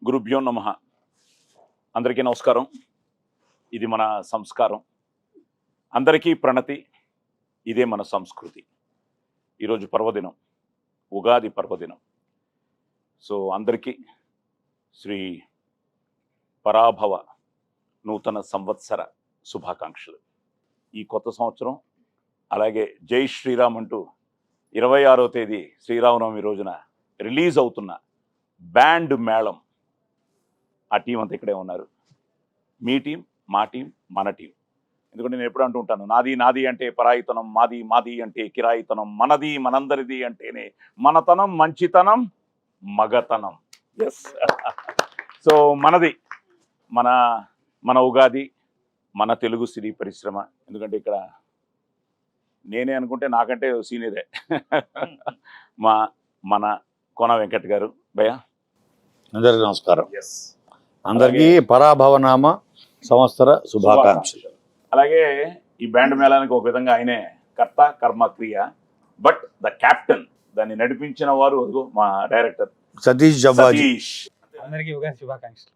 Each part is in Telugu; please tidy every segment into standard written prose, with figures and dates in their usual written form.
గురుభ్యో నమః. అందరికీ నమస్కారం. ఇది మన సంస్కారం. అందరికీ ప్రణతి. ఇదే మన సంస్కృతి. ఈరోజు పర్వదినం, ఉగాది పర్వదినం. సో అందరికీ శ్రీ పరాభవ నూతన సంవత్సర శుభాకాంక్షలు. ఈ కొత్త సంవత్సరం అలాగే జై శ్రీరామ్ అంటూ 26వ తేదీ శ్రీరామనవమి రోజున రిలీజ్ అవుతున్న బ్యాండ్ మేళం, ఆ టీం అంతా ఇక్కడే ఉన్నారు. మీ టీం, మా టీం, మన టీం. ఎందుకంటే నేను ఎప్పుడు అంటూ ఉంటాను, నాది నాది అంటే పరాయితనం, మాది మాది అంటే కిరాయితనం, మనది మనందరిది అంటేనే మనతనం, మంచితనం, మగతనం. ఎస్. సో మనది మన ఉగాది, మన తెలుగు సినీ పరిశ్రమ. ఎందుకంటే ఇక్కడ నేనే అనుకుంటే నాకంటే సీనియరే మన కోన వెంకట్ గారు. భయ్యా అందరికీ నమస్కారం. ఎస్. అందరికీ పరాభవనామ సంవత్సర శుభాకాంక్షలు. అలాగే ఈ బ్యాండ్ మేళానికి ఒక విధంగా ఆయనే కర్త కర్మ క్రియ, బట్ ద క్యాప్టెన్, దాన్ని నడిపించిన వారు మా డైరెక్టర్ సతీష్ జబ్బాజీ. సతీష్. అందరికీ ఉగాది శుభాకాంక్షలు.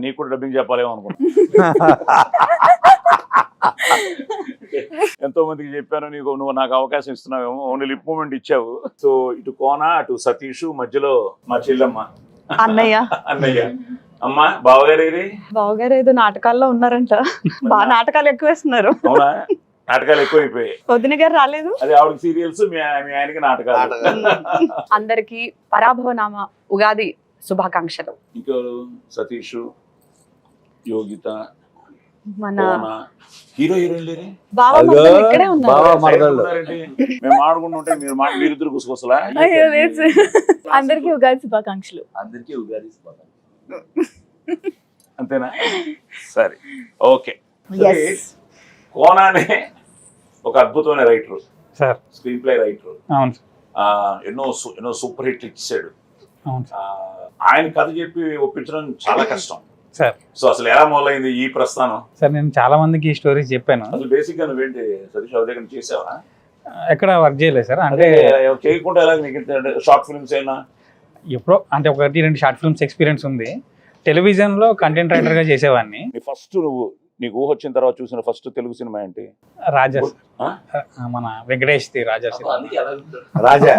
నీకు కూడా డబ్బింగ్ చెప్పాలేమో అనుకుంటా. ఎంతో మందికి చెప్పాను, నువ్వు నాకు అవకాశం ఇస్తున్నావేమో, ఓన్లీ లిప్ మూమెంట్ ఇచ్చావు. సో ఇటు కోన, అటు సతీష్, మధ్యలో మా చెల్లెమ్మ అన్నయ్య. అమ్మా బావగారు. బావగారు ఏదో నాటకాల్లో ఉన్నారంట. బాగా నాటకాలు ఎక్కువ వేస్తున్నారు. అవునా? నాటకాలు ఎక్కువైపోయాయి. వదిన గారు రాలేదు. అది ఆవిడ సీరియల్స్, మీ ఆయనకి నాటకాలు. అందరికి పరాభవనామ ఉగాది శుభాకాంక్షలు. ఇంకో సతీష్, యోగిత, మన హీరో హీరోయిన్ లేరే? బావ మరదలు ఇక్కడే ఉన్నారు. మేము ఆడుకుంటుంటే మీరిద్దరు గుసగుసలా. అయ్యో, లేదు. అందరికి ఉగాది శుభాకాంక్షలు. అందరికీ ఉగాది శుభాకాంక్షలు. అంతేనా? సరే, ఓకే. కోనానే ఒక అద్భుతమైన writer sir, screen play writer. అవును ఎన్నో సూపర్ హిట్లు ఇచ్చాడు. అవును ఆయన కథ చెప్పి ఒప్పించడం చాలా కష్టం సార్. సో అసలు ఎలా మొదలైంది ఈ ప్రస్థానం? సార్, నేను చాలా మందికి ఈ స్టోరీస్ చెప్పాను. అసలు బేసిక్ గా నువ్వేంటి సతీష్ అవదే చేసావా? ఎక్కడ వర్క్ చేయలేదు సార్. అంటే చేయకుండా ఎలా నీకు షార్ట్ ఫిల్మ్స్ అయినా ఎప్పుడో, అంటే 1-2 షార్ట్ ఫిల్మ్స్ ఎక్స్పీరియన్స్ ఉంది. టెలివిజన్ లో కంటెంట్ రైటర్ గా చేసేవాడిని. ఫస్ట్ నీకు ఊహ వచ్చిన తర్వాత చూసిన ఫస్ట్ తెలుగు సినిమా ఏంటి? రాజా, మన Venkatesh the Raja cinema. Raja.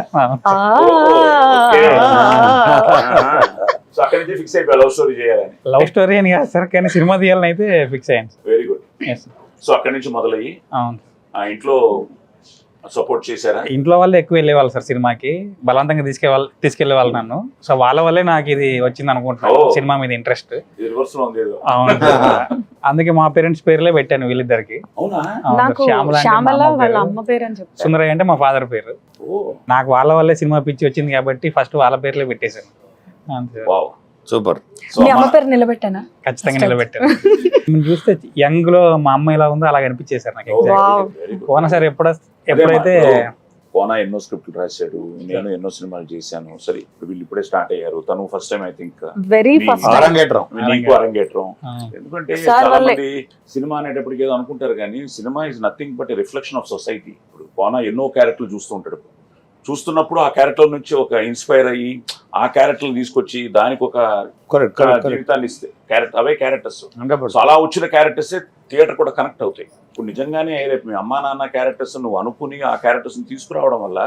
So అక్కడి నుంచి ఫిక్స్ అయిపోయా లవ్ స్టోరీ చేయాలని. లవ్ స్టోరీ అని కాదు సార్, కానీ సినిమా తీయాలని అయితే ఫిక్స్ అయ్యాను. Very good. సో అక్కడి నుంచి మొదలయ్యి అవును. ఇంట్లో సపోర్ట్ చేశారా? ఇంట్లో వాళ్ళే ఎక్కువ వెళ్ళేవాళ్ళు సార్ సినిమాకి, బలవంతంగా తీసుకెళ్లేవాళ్ళు నన్ను. సో వాళ్ళ వల్లే నాకు ఇది వచ్చింది అనుకుంటున్నాను, సినిమా మీద ఇంట్రెస్ట్. అవును. అందుకే మా పేరెంట్స్ పేర్లే పెట్టాను వీళ్ళిద్దరికి. శ్యామల వాళ్ళ అమ్మ పేరు అని చెప్పారు, సుందరయ్య అంటే మా ఫాదర్ పేరు. నాకు వాళ్ళ వల్లే సినిమా పిచ్చి వచ్చింది కాబట్టి ఫస్ట్ వాళ్ళ పేర్లే పెట్టేశాను. సూపర్. మీ అమ్మ పేరు నిలబెట్టానా? ఖచ్చితంగా నిలబెట్టాను. చూస్తే యంగ్ లో మా అమ్మ ఎలా ఉందో అలా అనిపించేశారు నాకు. కోన సార్ ఎప్పుడైతే కోన ఎన్నో స్క్రిప్ట్ రాశాడు, నేను ఎన్నో సినిమాలు చేశాను. సరే, వీళ్ళు ఇప్పుడే స్టార్ట్ అయ్యారు. తను ఫస్ట్ టైం ఐ థింక్ అరంగేట్రం. ఎందుకంటే చాలా మంది సినిమా అనేటప్పటికి ఏదో అనుకుంటారు, కానీ cinema is nothing but reflection of society. ఇప్పుడు కోన ఎన్నో క్యారెక్టర్లు చూస్తూ ఉంటాడు. చూస్తున్నప్పుడు ఆ క్యారెక్టర్ నుంచి ఒక ఇన్స్పైర్ అయ్యి ఆ క్యారెక్టర్ తీసుకొచ్చి దానికి ఒక జీవితాన్ని ఇస్తే అవే క్యారెక్టర్స్. సో అలా వచ్చిన క్యారెక్టర్సే థియేటర్ కూడా కనెక్ట్ అవుతాయి. ఇప్పుడు నిజంగానే రేపు మీ అమ్మా నాన్న క్యారెక్టర్స్ నువ్వు అనుకుని ఆ క్యారెక్టర్స్ తీసుకురావడం వల్ల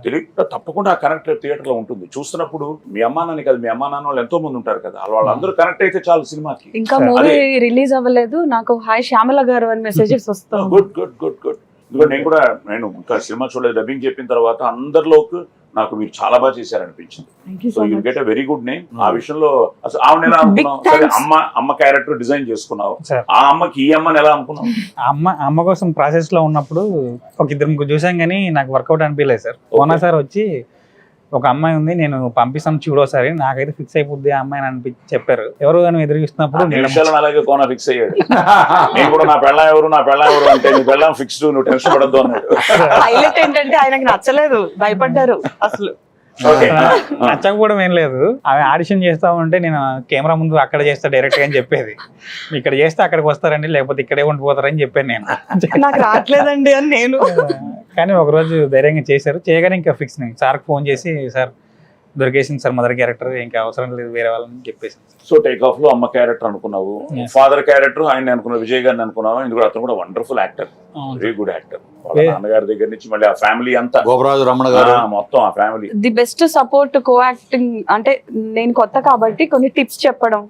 తెలియకుండా తప్పకుండా ఆ కనెక్ట్ థియేటర్ లో ఉంటుంది. చూస్తున్నప్పుడు మీ అమ్మా నాన్న కదా, మీ అమ్మా నాన్న వాళ్ళు ఎంతో మంది ఉంటారు కదా, వాళ్ళందరూ కనెక్ట్ అయితే చాలు సినిమాకి. ఇంకా మూవీ రిలీజ్ అవ్వలేదు, నాకు హాయ్ శ్యామల గారు అని మెసేజెస్ వస్తాయి. Good good good good. ఎందుకంటే నేను ఇంకా సినిమా చూడలేదు, డబ్బింగ్ చెప్పిన తర్వాత అందరిలోకి నాకు మీరు చాలా బాగా చేశారనిపించింది. So you get a very good name. ఆ విషయంలో అసలు ఆవిడ ఎలా అనుకున్నావు? సరే, అమ్మ క్యారెక్టర్ డిజైన్ చేసుకున్నావు, ఆ అమ్మకి ఈ అమ్మని ఎలా అనుకున్నావు? అమ్మ కోసం ప్రాసెస్ లో ఉన్నప్పుడు ఒక 2-3 చూసాం, కానీ నాకు వర్కౌట్ అనిపించలేదు సార్. కోనా సార్ వచ్చి ఒక అమ్మాయి ఉంది, నేను పంపిస్తాను చూడోసారి, నాకైతే ఫిక్స్ అయిపోద్ది ఆ అమ్మాయి అని చెప్పారు. ఎవరు కానీ ఎదురుస్తున్నప్పుడు అలాగే కోన ఫిక్స్ అయ్యాడు. నేను కూడా నా పెళ్ళం ఎవరు అంటే నీ పెళ్ళం ఫిక్స్డ్, నువ్వు టెన్షన్ పడద్దు అన్నాడు. హైలైట్ ఏంటంటే ఆయనకి నచ్చలేదు, భయపడ్డారు. అసలు నచ్చకపోవడం ఏం లేదు, ఆమె ఆడిషన్ చేస్తా ఉంటే నేను కెమెరా ముందు అక్కడ చేస్తా డైరెక్ట్ గా అని చెప్పేది. ఇక్కడ చేస్తే అక్కడికి వస్తారండి, లేకపోతే ఇక్కడే ఉండిపోతారని చెప్పాను నేను. నాకు రావట్లేదండి అని నేను. కానీ ఒకరోజు ధైర్యంగా చేశారు. చేయగానే ఇంకా ఫిక్స్. నేను సార్కి ఫోన్ చేసి, సార్ దొరికేసింది సార్ మదర్ క్యారెక్టర్, ఇంకా అవసరం లేదు వేరే వాళ్ళని చెప్పేసి. సో టేక్ ఆఫ్ లో అమ్మ క్యారెక్టర్ అనుకున్నావు, Yes. ఫాదర్ క్యారెక్టర్ ఆయన అనుకున్నావు, విజయ్ గారిని అనుకున్నావు. ఎందుకు అతను కూడా wonderful actor, very good actor. వాళ్ళ Yeah. నాన్నగారి దగ్గర నుంచి మళ్ళీ ఆ ఫ్యామిలీ అంతా గోపరాజు రమణ గారు మొత్తం ఆ family. The best support co acting అంటే నేను కొత్త కాబట్టి కొన్ని టిప్స్ చెప్పడం,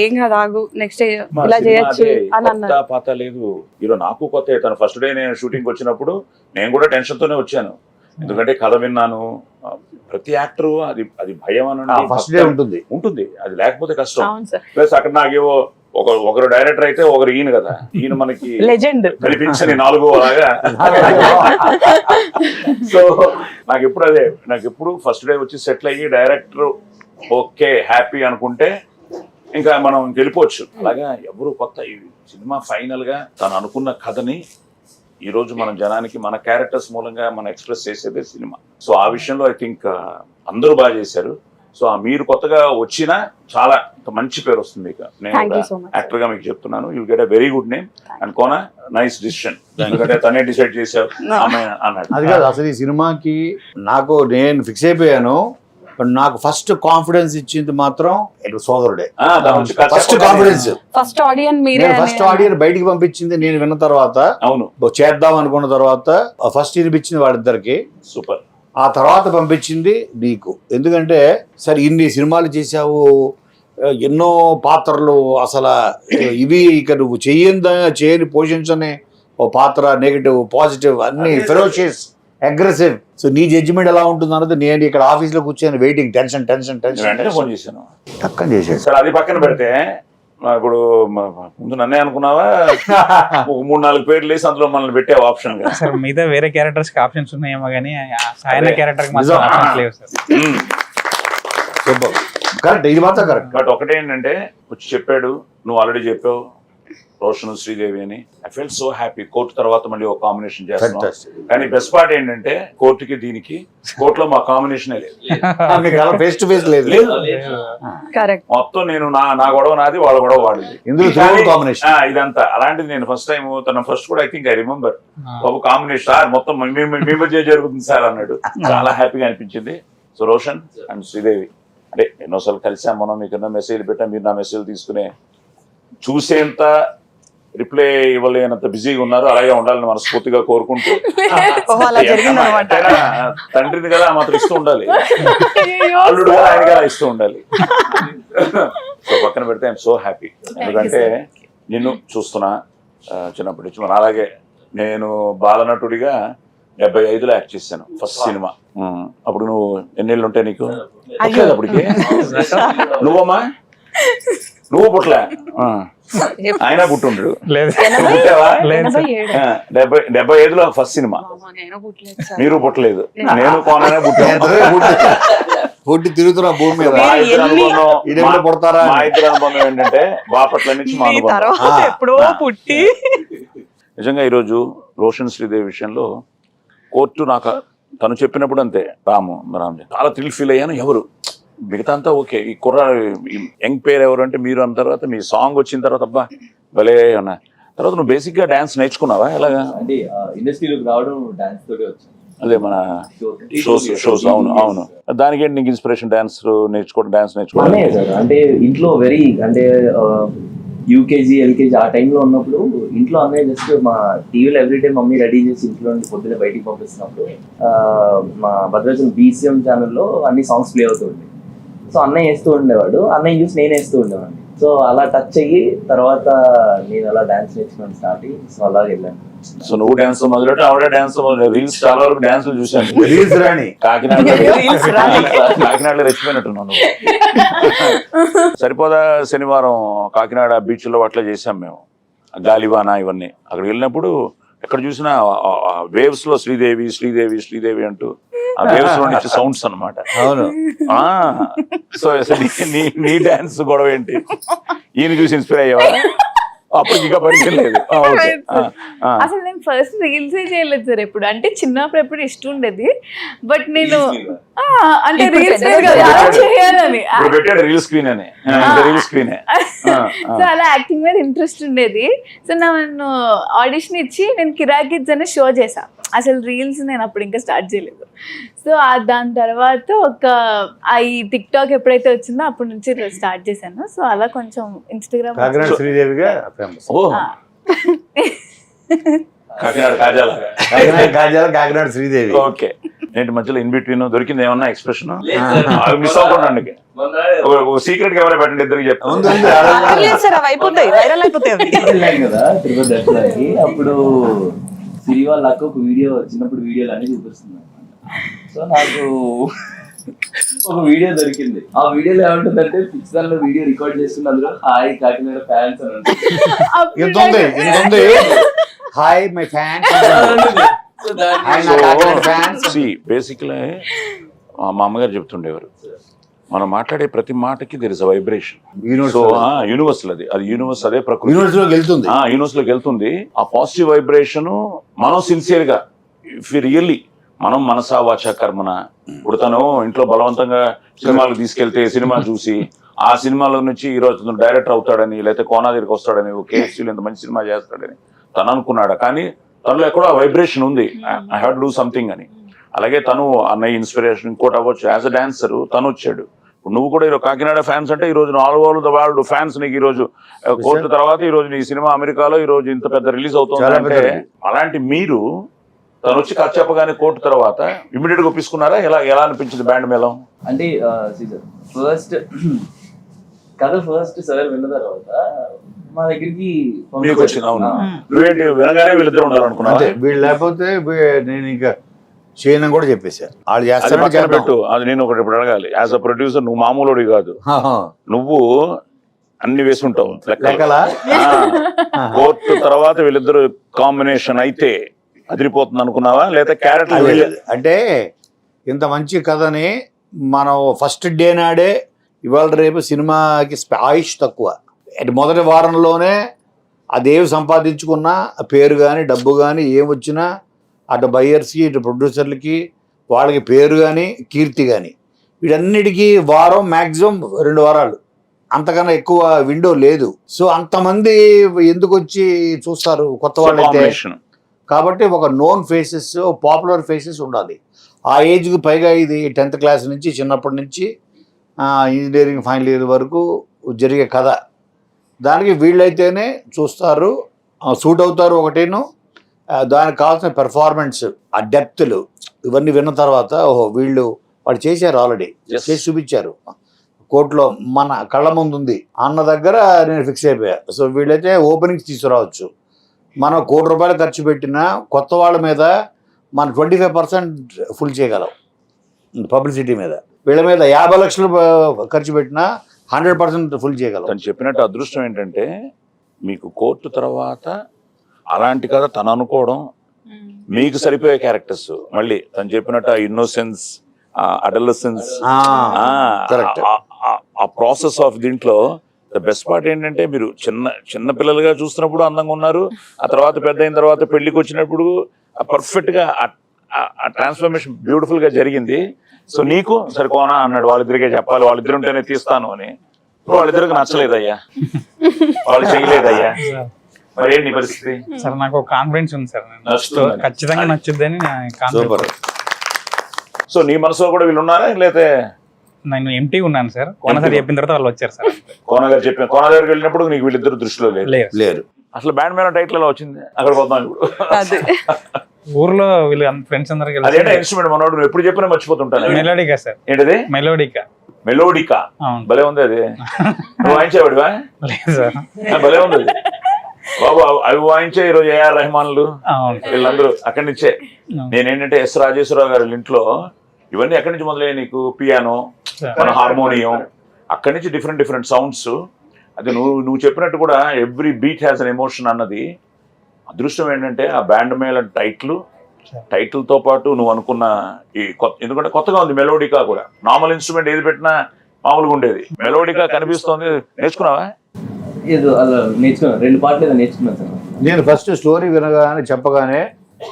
ఏం కాదు ఆగు నెక్స్ట్ ఇలా చేయొచ్చు అని అన్నారు. పాత లేదు ఈరోజు నాకు కొత్త. తను ఫస్ట్ డే నేను షూటింగ్ వచ్చినప్పుడు నేను కూడా టెన్షన్ తోనే వచ్చాను, ఎందుకంటే కథ విన్నాను. ప్రతి యాక్టర్ అది భయం అని ఫస్ట్ డే ఉంటుంది ఉంటుంది, అది లేకపోతే కష్టం. అవును సార్, ప్లస్ అక్కడ నాకేవో ఒకరు డైరెక్టర్ అయితే ఒకరు ఈయన కదా, ఈయన మనకి లెజెండ్ కనిపించని నాలుగో లాగా. సో నాకు ఎప్పుడు ఫస్ట్ డే వచ్చి సెటిల్ అయ్యి డైరెక్టర్ ఓకే హ్యాపీ అనుకుంటే ఇంకా మనం వెళ్ళిపోవచ్చు. అలాగా ఎవరు కొత్త ఈ సినిమా ఫైనల్ గా తను అనుకున్న కథని ఈ రోజు మన జనానికి మన క్యారెక్టర్స్ మూలంగా మనం ఎక్స్ప్రెస్ చేసేదే సినిమా. సో ఆ విషయంలో ఐ థింక్ అందరూ బాగా చేశారు. సో మీరు కొత్తగా వచ్చినా చాలా మంచి పేరు వస్తుంది మీకు. నేను Thank you so much. Actor గా మీకు చెప్తున్నాను, you get a very good name and Kona nice decision. ఎందుకంటే తనే డిసైడ్ చేశారు అమ్మాయి అన్నాడు. అది కాదు అసలు ఈ సినిమాకి నేను ఫిక్స్ అయిపోయాను. బట్ నాకు ఫస్ట్ కాన్ఫిడెన్స్ ఇచ్చింది మాత్రం సోదరుడే. ఫస్ట్ కాన్ఫిడెన్స్, ఫస్ట్ ఆడియన్ మీరే. ఫస్ట్ ఆడియన్ బయటికి పంపించింది నేను విన్న తర్వాత, అవును చేద్దాం అనుకున్న తర్వాత ఫస్ట్ వినిపించింది వాళ్ళిద్దరికి, సూపర్. ఆ తర్వాత పంపించింది నీకు. ఎందుకంటే సరే ఇన్ని సినిమాలు చేశావు, ఎన్నో పాత్రలు, అసలు ఇవి ఇక నువ్వు చేయని పోషించని ఓ పాత్ర, నెగిటివ్ పాజిటివ్ అన్ని ఫెరోషియస్ అగ్రెసివ్. సో నీ జడ్జిమెంట్ ఎలా ఉంటుంది అన్నది నేను ఇక్కడ ఆఫీస్ లో కూర్చొని వెయిటింగ్, టెన్షన్ వెంటనే ఫోన్ చేశాను, టక్కని చేసేది. సరే అది పక్కన పెడితే ఇప్పుడు ముందు నన్నే అనుకున్నావా, ఒక 3-4 పేర్లు వేసి అందులో మనల్ని పెట్టావు ఆప్షన్ గా. సార్ మిగతా వేరే క్యారెక్టర్స్ కి ఆప్షన్స్ ఉన్నాయేమో కానీ ఆయన క్యారెక్టర్ కి నిజం. మాత్రం ఆప్షన్స్ లేవు సార్. కరెక్ట్, ఇది మాత్రం కరెక్ట్. బట్ ఒకటేంటంటే వచ్చి చెప్పాడు, నువ్వు ఆల్రెడీ చెప్పావు రోషన్ శ్రీదేవి అని. I felt so happy. Court తర్వాత మళ్ళీ ఒక కాంబినేషన్ చేస్తాను. కానీ బెస్ట్ పార్ట్ ఏంటంటే కోర్టుకి దీనికి కోర్టులో మా కాంబినేషన్ లేదు, ఫేస్ టు ఫేస్ లేదు. కరెక్ట్. మొత్తం నేను నా గొడవ నాది, వాళ్ళ గొడవ వాడిది. ఇందులో కాంబినేషన్ ఇదంతా అలాంటిది. నేను ఫస్ట్ టైం తన ఫస్ట్ కూడా I think I remember Babu combination sir మొత్తం మీ మధ్య జరుగుతుంది సార్ అన్నాడు. చాలా హ్యాపీగా అనిపించింది. సో రోషన్ అండ్ శ్రీదేవి అంటే ఎన్నోసార్లు కలిసాం మనం, మీకు ఎన్నో మెసేజ్ పెట్టాం, మీరు నా మెసేజ్ తీసుకునే చూసేంత రిప్లై ఇవ్వలేనంత బిజీగా ఉన్నారు. అలాగే ఉండాలని మనస్ఫూర్తిగా కోరుకుంటూ, తండ్రిని కదా మాత్రం ఇస్తూ ఉండాలి, అల్లుడు కదా ఆయన కదా ఇస్తూ ఉండాలి. సో పక్కన పెడితే ఐఎమ్ సో హ్యాపీ. ఎందుకంటే నిన్ను చూస్తున్నా చిన్నప్పటి నుంచి. మన అలాగే నేను బాలనటుడిగా 75లో యాక్ట్ చేశాను ఫస్ట్ సినిమా. అప్పుడు నువ్వు ఎన్నేళ్ళు ఉంటాయి నీకు? అప్పటికి నువ్వమ్మా నువ్వు పుట్టలే, ఆయన పుట్టుండ్రు. 75లో ఫస్ట్ సినిమా. మీరు పుట్టలేదు, నేను కోననే పుట్టి తిరుగుతున్నా భూమి మీద. మా ఇద్దరు పుడతారా? అనుబంధం ఏంటంటే బాపట్ల నుంచి మా అనుబంధం. ఎప్పుడో పుట్టి. నిజంగా ఈరోజు రోషన్ శ్రీదేవి విషయంలో కోర్టు నాకు తను చెప్పినప్పుడు అంతే, రాము చాలా థ్రిల్ ఫీల్ అయ్యాను. ఎవరు మిగతా అంతా ఓకే, ఈ యంగ్ పేరు ఎవరు అంటే మీరు అన్న తర్వాత మీ సాంగ్ వచ్చిన తర్వాత అబ్బా భలే అన్నా. తర్వాత నువ్వు బేసిక్ గా డాన్స్ నేర్చుకున్నావా ఎలాగా? అంటే ఇండస్ట్రీలోకి రావడం డాన్స్ తోటే వచ్చింది. అదే మన షోస్. అవును దానికి ఏంటి నీకు ఇన్స్పిరేషన్? డాన్స్ నేర్చుకోవడం సార్. అంటే ఇంట్లో అంటే యూకేజీ ఎల్కేజీ ఆ టైంలో ఉన్నప్పుడు ఇంట్లో అన్నయ్య జస్ట్ మా టీవీలో ఎవ్రీడే మమ్మీ రెడీ చేసి ఇంట్లో నుండి పొద్దున్నే బయటికి పంపిస్తున్నప్పుడు మా భద్రాచలం BCM ఛానల్లో అన్ని సాంగ్స్ ప్లే అవుతుండే. సో అన్నయ్య వేస్తూ ఉండేవాడు, అన్నయ్య చూసి నేను వేస్తూ ఉండేవాడిని. సో అలా టచ్ అయ్యి తర్వాత నేను అలా డాన్స్ నేర్చుకోవడం స్టార్ట్ అయ్యి సో అలా వెళ్ళాను. సో నువ్వు డాన్స్ మొదలెట్టు, ఆవిడ డాన్స్ రీల్స్ చాలా వరకు డాన్సులు చూశాను. రీల్స్ రాని కాకినాడలో రెచ్చిపోయినట్టున్నాను. సరిపోదా శనివారం కాకినాడ బీచ్ లో అట్లా చేసాం మేము, గాలివాన ఇవన్నీ. అక్కడికి వెళ్ళినప్పుడు ఎక్కడ చూసినా వేవ్స్ లో శ్రీదేవి అంటూ ఆ వేవ్స్ లో నుంచి సౌండ్స్ అన్నమాట. అవును. సో నీ డాన్స్ గొడవ ఏంటి? ఈయన చూసి ఇన్స్పైర్ అయ్యేవా? అప్పటికి ఇంకా పరిచయం లేదు. అసలు నేను ఫస్ట్ రీల్సే చేయలేదు సార్ ఎప్పుడు. అంటే చిన్నప్పుడు ఎప్పుడు ఇష్టం ఉండేది, బట్ నేను అంటే ఇప్పుడు రీల్స్ పెద్దగా చేయాలని ఇప్పుడు పెట్టాడు రీల్ స్క్రీన్ అని, రీల్ స్క్రీన్. సో అలా యాక్టింగ్ మీద ఇంట్రెస్ట్ ఉండేది. సో నన్ను ఆడిషన్ ఇచ్చి నేను కిరాక్ కిడ్స్ అనే షో చేశా. అసలు రీల్స్ నేను అప్పుడు ఇంకా స్టార్ట్ చేయలేదు. సో దాని తర్వాత ఈ టిక్ టాక్ ఎప్పుడైతే వచ్చిందో అప్పటి నుంచి స్టార్ట్ చేశాను. సో అలా కొంచెం ఇన్స్టాగ్రామ్ కాకినాడ శ్రీదేవిగా ఫేమస్. ఓ కాకినాడ కాజాల. కాకినాడ శ్రీదేవి. ఓకే, ఏంటి మధ్యలో ఇన్ బిట్వీన్ దొరికింది ఏమన్నా ఎక్స్ప్రెషన్ మిస్ అవ్వకుండా సీక్రెట్ కెమెరా పెట్టండి, ఇద్దరికి చెప్తాను. సార్ అవి అయిపోతాయి, వైరల్ అయిపోతాయి అవి. వెళ్ళాం కదా తిరుపతి దర్శనానికి, అప్పుడు సిరి వాళ్ళ అక్క ఒక వీడియో, చిన్నప్పుడు వీడియోలు అన్ని చూపిస్తుంది అనమాట. సో నాకు ఒక వీడియో దొరికింది. ఆ వీడియోలో ఏమంటుందంటే పిక్చర్ లో వీడియో రికార్డ్ చేస్తున్నందుకు హాయ్ కాకినాడ ఫ్యాన్స్ అని ఉంటుంది. Hi my fans. బేసిక్లీ మా అమ్మగారు చెప్తుండేవారు, మనం మాట్లాడే ప్రతి మాటకి there is a vibration. So universal అది యూనివర్స్, అదే ప్రకృతి యూనివర్స్ లోకి వెళ్తుంది. ఆ పాజిటివ్ వైబ్రేషన్ మనం సిన్సియర్ గా, ఇఫ్ రియల్లీ మనం మనసా వాచా కర్మన, ఇప్పుడు తను ఇంట్లో బలవంతంగా సినిమాలకు తీసుకెళ్తే సినిమా చూసి ఆ సినిమాలో నుంచి ఈ రోజు డైరెక్టర్ అవుతాడని, లేకపోతే కోనాదిరికి వస్తాడని, కేఎస్సీలో ఇంత మంచి సినిమా చేస్తాడని తను అనుకున్నాడు. కానీ తనలో ఎక్కడో వైబ్రేషన్ ఉంది, I have to do something అని. అలాగే తను అన్నయ్య ఇన్స్పిరేషన్ ఇంకోటి అవ్వచ్చు. యాజ్ అ డాన్సర్ తను వచ్చాడు. ఇప్పుడు నువ్వు కూడా ఈరోజు కాకినాడ ఫ్యాన్స్ అంటే ఈ రోజు all over the world fans నీకు. ఈ రోజు కోర్టు తర్వాత ఈ రోజు నీ సినిమా అమెరికాలో ఈ రోజు ఇంత పెద్ద రిలీజ్ అవుతుంది అంటే, అలాంటి మీరు తను వచ్చి కథ చెప్పగానే కోర్టు తర్వాత ఇమీడియట్ గా ఒప్పించుకున్నారా? ఎలా అనిపించింది బ్యాండ్ మేళం? అంటే ఫస్ట్ కథ సార్ విన్న తర్వాత మా దగ్గరికి వచ్చింది. అవును, నువ్వేంటి వినగానే వీళ్ళిద్దరు ఉండాలనుకున్నా? వీళ్ళు లేకపోతే నేను ఇంకా చేయను కూడా చెప్పేసా. వాళ్ళు చేస్తారు పెట్టు. అది నేను ఒకటి ఇప్పుడు అడగాలి. యాజ్ అ ప్రొడ్యూసర్ నువ్వు మామూలుడి కాదు, నువ్వు అన్ని వేసుంటావు లెక్కలా. కోర్టు తర్వాత వీళ్ళిద్దరు కాంబినేషన్ అయితే అదిరిపోతుంది అనుకున్నావా, లేదా క్యారెక్టర్? అంటే ఇంత మంచి కథని మనం ఫస్ట్ డే నాడే ఇవాళ రేపు సినిమాకి ఆయుష్ తక్కువ. మొదటి వారంలోనే అదేవి సంపాదించుకున్నా పేరు కానీ డబ్బు కానీ ఏం వచ్చినా అటు బయ్యర్స్కి ఇటు ప్రొడ్యూసర్లకి వాళ్ళకి పేరు కానీ కీర్తి కానీ వీటన్నిటికీ వారం మ్యాక్సిమం 2 వారాలు, అంతకన్నా ఎక్కువ విండో లేదు. సో అంతమంది ఎందుకు వచ్చి చూస్తారు కొత్త వాళ్ళైతే? కాబట్టి ఒక నోన్ ఫేసెస్, పాపులర్ ఫేసెస్ ఉండాలి. ఆ ఏజ్కి పైగా ఇది 10th క్లాస్ నుంచి, చిన్నప్పటి నుంచి ఇంజనీరింగ్ ఫైనల్ ఇయర్ వరకు జరిగే కథ. దానికి వీళ్ళైతేనే చూస్తారు, సూట్ అవుతారు. ఒకటేను దానికి కావాల్సిన పెర్ఫార్మెన్స్, ఆ డెప్త్లు ఇవన్నీ విన్న తర్వాత ఓహో వాళ్ళు చేశారు, ఆల్రెడీ చేసి చూపించారు, కోర్టులో మన కళ్ళ ముందు ఉంది అన్న దగ్గర నేను ఫిక్స్ అయిపోయా. సో వీళ్ళైతే ఓపెనింగ్స్ తీసుకురావచ్చు. మనం ₹1,00,00,000 ఖర్చు పెట్టినా కొత్త వాళ్ళ మీద మనం 25% ఫుల్ చేయగలం పబ్లిసిటీ మీద. వీళ్ళ మీద 50 లక్షలు ఖర్చు పెట్టినా 100% ఫుల్ చేయగలం. తను చెప్పినట్టు అదృష్టం ఏంటంటే మీకు కోర్టు తర్వాత అలాంటి కథ తను అనుకోవడం, మీకు సరిపోయే క్యారెక్టర్స్. మళ్ళీ తను చెప్పినట్టు ఇన్నోసెన్స్, అడలసెన్స్, ఆ ప్రాసెస్ ఆఫ్ దీంట్లో ద బెస్ట్ పార్ట్ ఏంటంటే మీరు చిన్న పిల్లలుగా చూస్తున్నప్పుడు అందంగా ఉన్నారు, ఆ తర్వాత పెద్ద అయిన తర్వాత పెళ్లికి వచ్చినప్పుడు పర్ఫెక్ట్ గా ఆ ట్రాన్స్ఫర్మేషన్ బ్యూటిఫుల్ గా జరిగింది. సో నీకు సరే కోనా అన్నాడు, వాళ్ళిద్దరికే చెప్పాలి, వాళ్ళిద్దరు ఉంటేనే తీస్తాను అని. వాళ్ళిద్దరికి నచ్చలేదయ్యా, వాళ్ళు చేయలేదయ్యా, మరి ఏంటి పరిస్థితి? సార్ నాకు కాన్ఫిడెన్స్ ఉంది సార్, ఖచ్చితంగా నచ్చుద్దని. సో నీ మనసులో కూడా వీళ్ళు ఉన్నారా, లేకపోతే? నేను ఎంటీ ఉన్నాను సార్. కోనసారి చెప్పిన తర్వాత వాళ్ళు వచ్చారు సార్. కోన దగ్గరికి వెళ్ళినప్పుడు నీకు వీళ్ళిద్దరు దృష్టిలో లేరు. అసలు బ్యాండ్ మేళం టైటిల్ ఎలా వచ్చింది? అక్కడ పోతాం ఇప్పుడు. ఊర్లో వీళ్ళు ఫ్రెండ్స్ అందరికి ఇన్స్ట్రుమెంట్ మనోడు నువ్వు ఎప్పుడు చెప్పినా మర్చిపోతుంటాను. మెలోడికా సార్. ఏంటిది? మెలోడికా. భలే ఉంది అది. నువ్వు వాయించేవాడివా? లేదు సార్. భలే ఉంది అది బాబు. అవి వాయించే ఈరోజు ఏఆర్ రెహమాన్లు వీళ్ళందరూ అక్కడి నుంచే. నేనేంటంటే ఎస్ రాజేశ్వరరావు గారి ఇంట్లో ఇవన్నీ ఎక్కడి నుంచి మొదలయ్యాయి నీకు? పియానో, మన హార్మోనియం, అక్కడి నుంచి డిఫరెంట్ సౌండ్స్. అది నువ్వు చెప్పినట్టు కూడా every beat has an emotion అన్నది. అదృష్టం ఏంటంటే ఆ బ్యాండ్ మేళ టైటిల్తో పాటు నువ్వు అనుకున్న ఈ ఎందుకంటే కొత్తగా ఉంది మెలోడికా కూడా. నార్మల్ ఇన్స్ట్రుమెంట్ ఏది పెట్టినా మామూలుగా ఉండేది, మెలోడికా కనిపిస్తోంది. నేర్చుకున్నావా? ఏదో అలా నేర్చుకున్నాను, 2 పాటలు ఏదో నేర్చుకున్నాను సార్. నేను ఫస్ట్ స్టోరీ వినగానే చెప్పగానే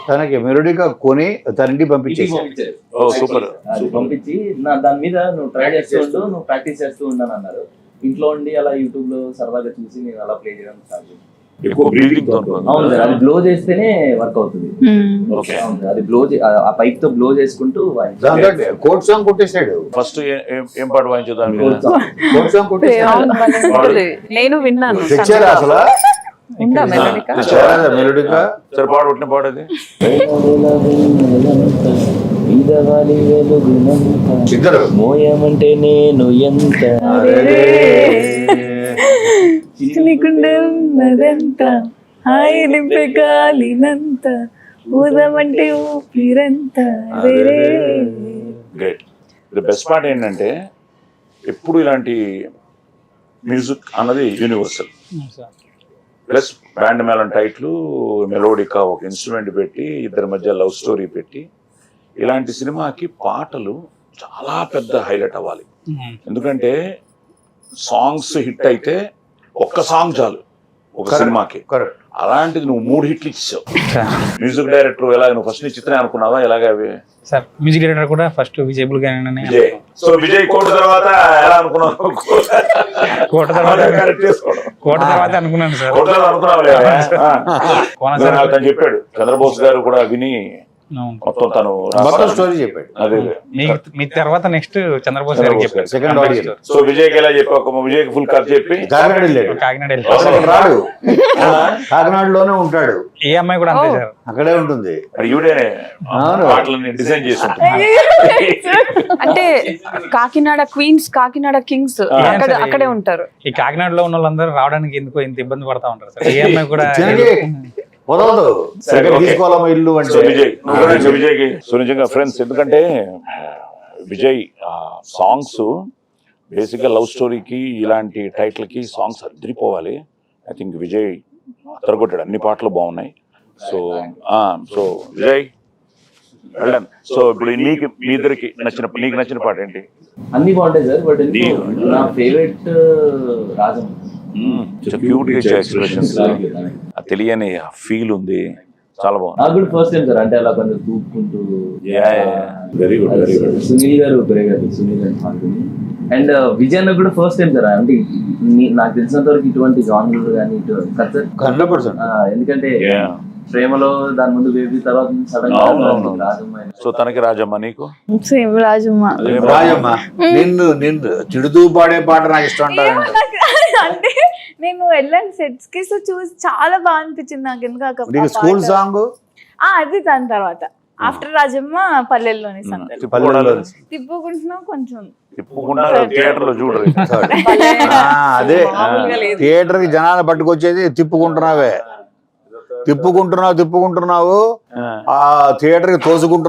తనకి మెలోడీగా కొని తన ఇంటికి ఇంటికి పంపించేసి పంపించారు. ఓ సూపర్. అది పంపించి దాని మీద నువ్వు ట్రై చేస్తూ ఉండు, నువ్వు ప్రాక్టీస్ చేస్తూ ఉండని అన్నారు. ఇంట్లో ఉండి అలా యూట్యూబ్ లో సరదాగా చూసి నేను అలా ప్లే చేయడం స్టార్ట్ చేశాను. ఎక్కువ బ్రీతింగ్ తో అవును సార్, అది బ్లో చేస్తేనే వర్క్ అవుతుంది. ఓకే. అవును సార్, అది బ్లో ఆ పైప్ తో బ్లో చేసుకుంటూ కోట్ సాంగ్ కొట్టేసాడు. ఫస్ట్ ఏం పాట వాయించేద్దాం? Coat song కొట్టేసాడు. నేను విన్నాను. తెచ్చారా అసలు? ఉందా మెలోడికా? తెచ్చారా మెలోడీగా? సరే పాడు, కొట్టిన పాడది. ఇద్దరు మోయమంటే నేను ఎంత నీకుండే ఉన్నదంత హాయి నింపే గాలినంత ఊదమంటే ఊపిరంత వేరే. గ్రేట్. ది బెస్ట్ పార్ట్ ఏంటంటే ఎప్పుడు ఇలాంటి మ్యూజిక్ అన్నది యూనివర్సల్. ప్లస్ బ్యాండ్ మేళం టైట్లు, మెలోడికా ఒక ఇన్స్ట్రుమెంట్ పెట్టి ఇద్దరి మధ్య లవ్ స్టోరీ పెట్టి ఇలాంటి సినిమాకి పాటలు చాలా పెద్ద హైలైట్ అవ్వాలి. ఎందుకంటే సాంగ్స్ హిట్ అయితే ఒక్క సాంగ్ చాలు ఒక సినిమాకి. కరెక్ట్. అలాంటిది నువ్వు 3 హిట్లు ఇచ్చావు. మ్యూజిక్ డైరెక్టర్ ఎలాగ నువ్వు ఫస్ట్ నీ చిత్రం అనుకున్నావా? ఎలాగ అవి సార్ మ్యూజిక్ డైరెక్టర్ కూడా ఫస్ట్ విజయబుల్ గానే విజయ్. సో విజయ్ కోట తర్వాత ఎలా అనుకున్నావు? కోట తర్వాత కరెక్ట్ చేసుకోవడం. కోట తర్వాత అనుకున్నాను సార్. కోట తర్వాత అనుకున్నావు కోన సార్ నాకు తను చెప్పాడు. చంద్రబోస్ గారు కూడా విని అవును. మొత్తం తను మొత్తం స్టోరీ చెప్పాడు. అదే మీ తర్వాత నెక్స్ట్ చంద్రబోస్ గారికి చెప్పారు. Second audio. సో విజయ్కి ఎలా చెప్పావు? విజయ్కి ఫుల్ కట్ చెప్పి కాకినాడ వెళ్ళాడు. కాకినాడ అసలు రాడు, కాకినాడలోనే ఉంటాడు. ఏ అమ్మాయి కూడా అంతే సార్. అక్కడే ఉంటుంది. మరి ఈవిడేనే అవును. పాటలని డిజైన్ చేసి ఉంటుంది. అంటే కాకినాడ క్వీన్స్, కాకినాడ కింగ్స్ అక్కడే ఉంటారు. ఈ కాకినాడలో ఉన్న వాళ్ళందరూ రావడానికి ఎందుకో ఇంత ఇబ్బంది పడతా ఉంటారు సార్. ఏ అమ్మాయి కూడా వదలదు. సరే, ఓకే. తీసుకోవాలమ్మా ఇల్లు సో అంటే. విజయ్ విజయ్కి సో నిజంగా ఫ్రెండ్స్, ఎందుకంటే విజయ్ సాంగ్స్ బేసిక్గా లవ్ స్టోరీకి ఇలాంటి టైటిల్కి సాంగ్స్ అదిరిపోవాలి. ఐ థింక్ విజయ్ అతరగొట్టాడు. అన్ని పాటలు బాగున్నాయి. సో సో విజయ్ వెళ్ళండి. సో ఇప్పుడు నీకు మీ ఇద్దరికి నీకు నచ్చిన పాట ఏంటి? అన్ని బాగుంటాయి సార్, బట్ నా ఫేవరెట్ రాజం. క్యూట్ గా ఎక్స్ప్రెషన్స్, తెలియని ఫీల్ ఉంది, చాలా బాగుంది. నాకు కూడా ఫస్ట్ టైం సార్, అంటే అలా కొంచెం తూపుకుంటూ. Very good, very good. Sunil garu Sunil గారు పాల్గొని అండ్ విజయ్ అన్న కూడా ఫస్ట్ టైం సార్. అంటే నాకు తెలిసినంత వరకు ఇటువంటి జానర్లు కానీ 100%. ఎందుకంటే ప్రేమలో దాని ముందు బేబీ తర్వాత సడన్ గా సో తనకి రాజమ్మ, నీకు సేమ్ రాజమ్మ. రాజమ్మ నిన్ను తిడుతూ పాడే పాట నాకు ఇష్టం అంటారంట. అంటే నేను వెళ్ళాను సెట్స్ కి, సో చూసి చాలా బాగా అనిపించింది నాకు. ఎందుకు నీకు స్కూల్ సాంగ్ అది దాని తర్వాత ఆఫ్టర్ రాజమ్మ పల్లెల్లోని సందడి తిప్పుకుంటున్నాం కొంచెం తిప్పుకుంటారు థియేటర్ లో చూడరు. అదే థియేటర్ కి జనాలు పట్టుకొచ్చేది తిప్పుకుంటున్నావు ఆ థియేటర్ కి తోసుకుంటూ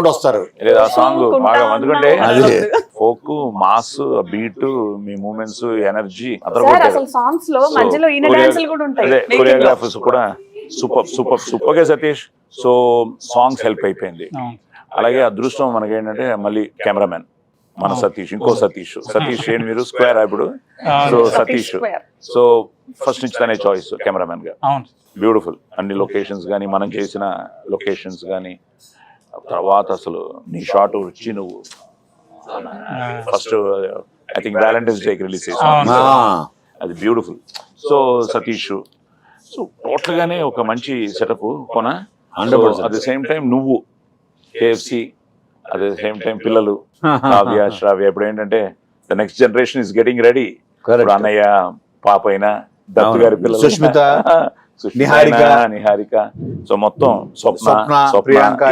వస్తారు. ఆ సాంగ్ బాగా, ఎందుకంటే ఫోక్ మాస్ బీట్, మీ మూమెంట్స్, ఎనర్జీ సాంగ్స్ లో మధ్యలో ఈయన డాన్సులు కూడా ఉంటాయి. కొరియోగ్రాఫర్స్ కూడా super super super. Okay Satish, so songs help అయిపోయింది. అలాగే అదృష్టం మనకి ఏంటంటే మళ్ళీ కెమెరామెన్ మన సతీష్, ఇంకో సతీష్ ఏంటి మీరు స్క్వేర్ ఇప్పుడు. సో సతీష్, సో ఫస్ట్ నుంచి తనే చాయిస్ కెమెరామెన్ గా. బ్యూటిఫుల్. అన్ని లొకేషన్స్ కానీ, మనం చేసిన లొకేషన్స్ కానీ, తర్వాత అసలు నీ షాట్ వచ్చి నువ్వు ఫస్ట్ ఐ థింక్ వ్యాలంటైన్స్ డేకి రిలీజ్ చేసావు, అది beautiful. So Satish, so total గానే ఒక మంచి సెటప్ కొన. అట్ ద సేమ్ టైం నువ్వు KFC, at the same time పిల్లలు కావ్య, శ్రావ్య. ఇప్పుడు ఏంటంటే the next generation is getting ready. అన్నయ్య, పాప అయినా, దత్తు గారి పిల్లలు, సుష్మిత, నిహారిక, సో మొత్తం స్వప్న, ప్రియాంక.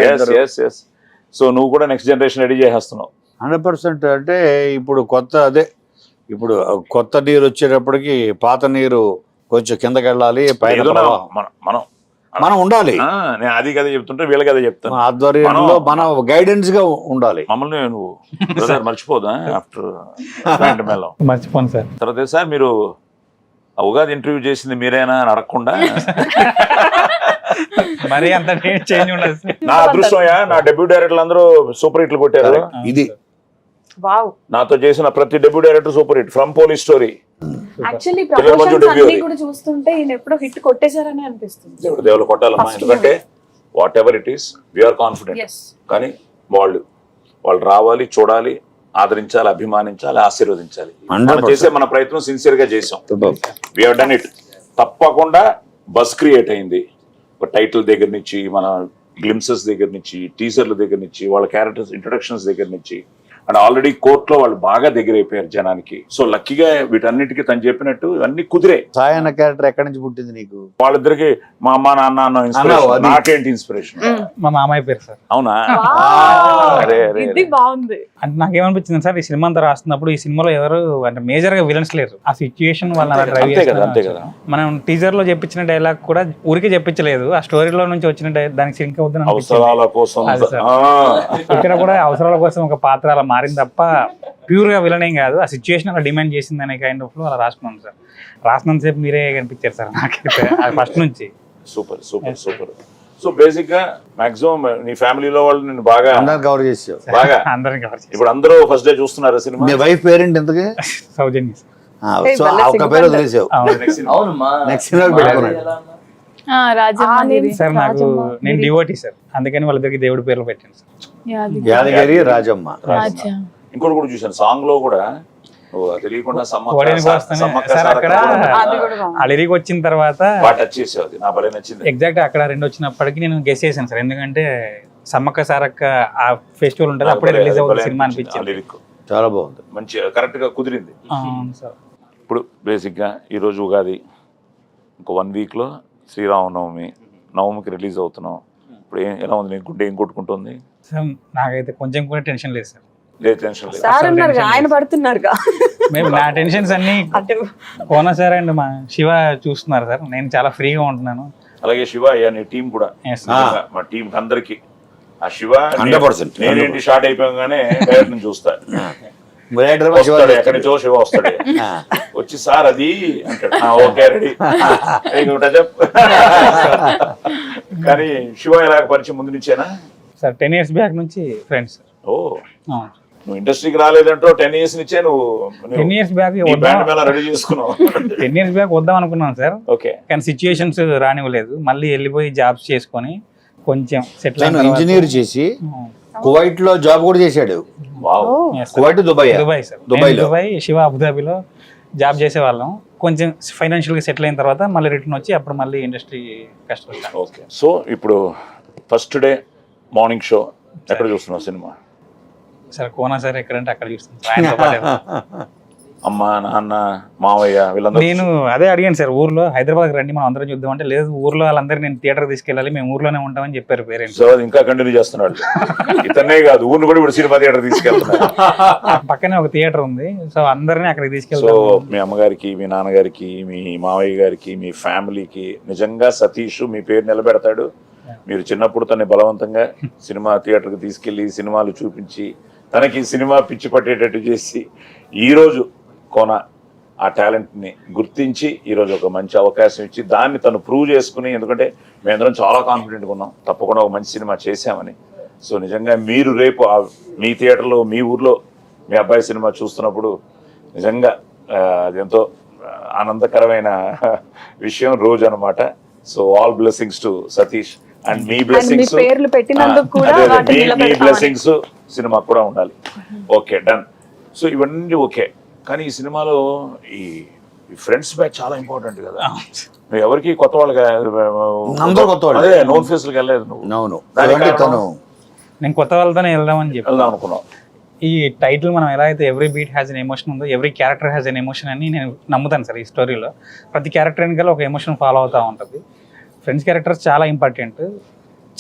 సో నువ్వు కూడా నెక్స్ట్ జనరేషన్ రెడీ చేసేస్తున్నావు. 100%. అంటే ఇప్పుడు కొత్త నీరు వచ్చేటప్పటికి పాత నీరు కొంచెం కిందకి వెళ్ళాలి, పైన మనం ఉండాలి. నేను అది కదా చెప్తుంటే వీళ్ళ కదా చెప్తాను. ఆధ్వర్యంలో మన గైడెన్స్ గా ఉండాలి. మమ్మల్ని నువ్వు మర్చిపోదా ఆఫ్టర్ మేళం? మర్చిపోను సార్. తర్వాత సార్ మీరు ఉగాది ఇంటర్వ్యూ చేసింది మీరేనా అని అడగకుండా మరి అంత చేంజ్ ఉండదు. నా అదృష్టమయ్యా, నా డెబ్యూ డైరెక్టర్లు అందరూ సూపర్ హిట్లు కొట్టారు. ఇది నాతో చేసిన ప్రతి debut director super hit. From police story actually Telugu మంచు ప్రమోషన్స్ debut అన్ని అది. కూడా చూస్తుంటే ఈయన ఎప్పుడో హిట్ కొట్టేశారని అనిపిస్తుంది. దేవుడు కొట్టాలమ్మా, First ఎందుకంటే whatever it is we're confident. Yes కానీ వాళ్ళు రావాలి, చూడాలి, ఆదరించాలి, అభిమానించాలి, ఆశీర్వదించాలి. మనం 100%. చేసే మన ప్రయత్నం సిన్సియర్ గా చేసాం. We have done it. తప్పకుండా బస్ క్రియేట్ అయింది. ఒక టైటిల్ దగ్గర నుంచి, మన గ్లిమ్సెస్ దగ్గర నుంచి, టీజర్ల దగ్గర నుంచి, వాళ్ళ క్యారెక్టర్స్ ఇంట్రొడక్షన్స్ దగ్గర నుంచి, అండ్ ఆల్రెడీ కోర్టులో వాళ్ళు బాగా దగ్గర అయిపోయారు జనానికి. సో లక్కీగా వీటన్నిటికీ తను చెప్పినట్టు అన్ని కుదిరే. సాయి అన్న క్యారెక్టర్ ఎక్కడి నుంచి పుట్టింది నీకు? వాళ్ళిద్దరికి మా అమ్మ నాన్న అన్న ఇన్స్పిరేషన్, అది. నాకేంటి ఇన్స్పిరేషన్? మా మామయ్య పేరు సార్. అవునా? అరే అరే ఇది బాగుంది. అంటే నాకేమనిపించింది సార్, ఈ సినిమా అంతా రాస్తున్నప్పుడు ఈ సినిమాలో ఎవరు అంటే మేజర్ గా విలన్స్ లేరు. ఆ సిచ్యుయేషన్ వాళ్ళ డ్రైవ్ అంతే కదా, అంతే కదా. మనం టీజర్ లో చెప్పించిన డైలాగ్ కూడా ఊరికే చెప్పించలేదు, ఆ స్టోరీలో నుంచి వచ్చిన దానికి సింక్ అవుతుంది. అవసరాల కోసం అది సార్. ఇక్కడ కూడా అవసరాల కోసం ఒక పాత్ర అలా మారింది తప్ప ప్యూర్ గా విలన్ ఏం కాదు. ఆ సిచ్యువేషన్ అలా డిమాండ్ చేసింది అనే కైండ్ ఆఫ్ లో అలా రాసుకున్నాను సార్. రాసినంతసేపు మీరే కనిపించారు సార్ నాకైతే ఫస్ట్ నుంచి. Super super super. So basic గా మాక్సిమం నీ ఫ్యామిలీలో వాళ్ళు నేను బాగా అందరిని కవర్ చేసావు. బాగా అందరం కవర్ చేసి ఇప్పుడు అందరూ ఫస్ట్ డే చూస్తున్నారు సినిమా. మీ వైఫ్ పేరెంట్ ఎంతకి? సౌజన్య సార్. సో ఆ ఒక్క పేరు వదిలేసావు. అవును మా నెక్స్ట్ సినిమాకి పెట్టుకున్నాడు. ఎలా ఉన్నా? రాజమండ్రి సార్ నాకు నేను డివోటీ సార్, అందుకని వాళ్ళిద్దరికి దేవుడి పేర్లు పెట్టాను సార్. యాదగిరి రాజమ్మ. ఇంకోటి కూడా చూశాను సాంగ్ లో కూడా తెలియకుండా ఓడేనికి వస్తానే సార్ అక్కడ అది కూడా బాగుంది. ఆ లిరిక్ వచ్చిన తర్వాత బాగా టచ్ చేసేది, నా భలే నచ్చింది. ఎగ్జాక్ట్ అక్కడ రెండు వచ్చినప్పటికీ నేను గెస్ చేశాను సార్, ఎందుకంటే సమ్మక్క సారక్క ఆ ఫెస్టివల్ ఉంటుంది అప్పుడే రిలీజ్ అవుతుంది సినిమా అనిపించింది. లిరిక్ చాలా బాగుంది. మంచి కరెక్ట్ గా కుదిరింది. అవును సార్. ఇప్పుడు బేసిక్ గా ఈ రోజు ఉగాది, ఇంకో 1 week లో శ్రీరామనవమి, నవమికి రిలీజ్ అవుతున్నాం. ఇప్పుడు ఎలా ఉంది నీకు? గుండె ఏం కొట్టుకుంటుంది? సార్ నాకైతే కొంచెం కూడా టెన్షన్ లేదు సార్. లేదు, టెన్షన్ లేదు. సార్ అన్నారు ఆయన పడుతున్నారుగా. మేము నా టెన్షన్స్ అన్ని అంటే కోన సార్ అండ్ మా శివ చూస్తున్నారు సార్, నేను చాలా ఫ్రీగా ఉంటున్నాను. అలాగే శివ అయ్యా నీ టీం కూడా, Yes, నిజంగా మా టీం అందరికి ఆ శివ 100%. నేనేంటి షార్ట్ అయిపోగానే డైరెక్ట్ నుంచి చూస్తా. డైరెక్టర్ వస్తాడు, ఎక్కడి నుంచో శివ వస్తాడు, వచ్చి సార్ అది అంటాడు. Okay ready. కానీ శివ ఎలా పరిచయం ముందు నుంచేనా? సార్ 10 years బ్యాక్ నుంచి ఫ్రెండ్స్ సార్. ఓ నువ్వు ఇండస్ట్రీకి రాలేదంటో 10 years నుంచే నువ్వు 10 years back band Mela ready చేసుకున్నావు. 10 years బ్యాక్ వద్దాం అనుకున్నాను సార్, ఓకే. కానీ సిచ్యుయేషన్స్ రానివ్వలేదు. మళ్ళీ వెళ్ళిపోయి జాబ్స్ చేసుకొని కొంచెం సెటిల్ తను ఇంజనీర్ చేసి కువైట్ లో జాబ్ కూడా చేశాడు. Wow. Kuwait, Dubai. Dubai sir. దుబాయ్లో. దుబాయ్, శివ అబుదాబిలో జాబ్ చేసేవాళ్ళం. కొంచెం ఫైనాన్షియల్ గా సెటిల్ అయిన తర్వాత మళ్ళీ రిటర్న్ వచ్చి అప్పుడు మళ్ళీ ఇండస్ట్రీ కష్టం. ఓకే. సో ఇప్పుడు ఫస్ట్ డే మార్నింగ్ షో ఎక్కడ చూస్తున్నావు సినిమా? సార్ కోనా సార్ ఎక్కడంటే అక్కడ చూస్తాను సార్, ఆయనతో పాటు. అమ్మ నాన్న మావయ్య వీళ్ళందరూ నేను అదే అడిగాను సార్, ఊర్లో హైదరాబాద్ రండి మనం అందరం చూద్దాం అంటే, లేదు ఊర్లో వాళ్ళందరూ నేను థియేటర్ తీసుకెళ్ళాలి, మేము ఊర్లోనే ఉంటామని చెప్పారు పేరెంట్స్. సో అది ఇంకా కంటిన్యూ చేస్తున్నాడు. ఇతనే కాదు ఊరిని కూడా ఇప్పుడు సినిమా థియేటర్ తీసుకెళ్తున్నాడు. పక్కనే ఒక థియేటర్ ఉంది, సో అందరినీ అక్కడికి సో తీసుకెళ్తాం. మీ అమ్మగారికి, మీ నాన్నగారికి, మీ మావయ్య గారికి, మీ ఫ్యామిలీకి నిజంగా సతీష్ మీ పేరు నిలబెడతాడు. మీరు చిన్నప్పుడు తనని బలవంతంగా సినిమా థియేటర్కి తీసుకెళ్లి సినిమాలు చూపించి తనకి సినిమా పిచ్చి పట్టేటట్టు చేసి ఈరోజు కోన ఆ టాలెంట్ని గుర్తించి ఈరోజు ఒక మంచి అవకాశం ఇచ్చి దాన్ని తను ప్రూవ్ చేసుకుని, ఎందుకంటే మేమందరం చాలా కాన్ఫిడెంట్గా ఉన్నాం తప్పకుండా ఒక మంచి సినిమా చేశామని. సో నిజంగా మీరు రేపు మీ థియేటర్లో మీ ఊర్లో మీ అబ్బాయి సినిమా చూస్తున్నప్పుడు నిజంగా అది ఎంతో ఆనందకరమైన విషయం రోజు అనమాట. So all blessings to Satish and me blessings, పేర్లు పెట్టినందుకు కూడా వాటిని మీ నిలబెడతామని. బ్లెస్సింగ్స్ సినిమా కూడా ఉండాలి. Okay done. సో ఇవన్నీ ఓకే, కానీ ఈ సినిమాలో ఈ ఫ్రెండ్స్ బ్యాచ్ చాలా ఇంపార్టెంట్ కదా. నువ్వు ఎవరికి కొత్త వాళ్ళు అందరూ కొత్త వాళ్ళు. అదే నోన్ ఫేస్లకు వెళ్ళలేదు నువ్వు. అవును. దానికి ఎందుకంటే కారణం? తను నేను కొత్త వాళ్ళతోనే వెళ్దామని చెప్పి వెళ్దాం అనుకున్నావు. ఈ టైటిల్ మనం ఎలా అయితే every beat has an emotion ఉందో, every character has an emotion అని నేను నమ్ముతాను సార్. ఈ స్టోరీలో ప్రతి క్యారెక్టర్ వెనకాల ఒక ఎమోషన్ ఫాలో అవుతూ ఉంటుంది. ఫ్రెండ్స్ క్యారెక్టర్స్ చాలా ఇంపార్టెంట్,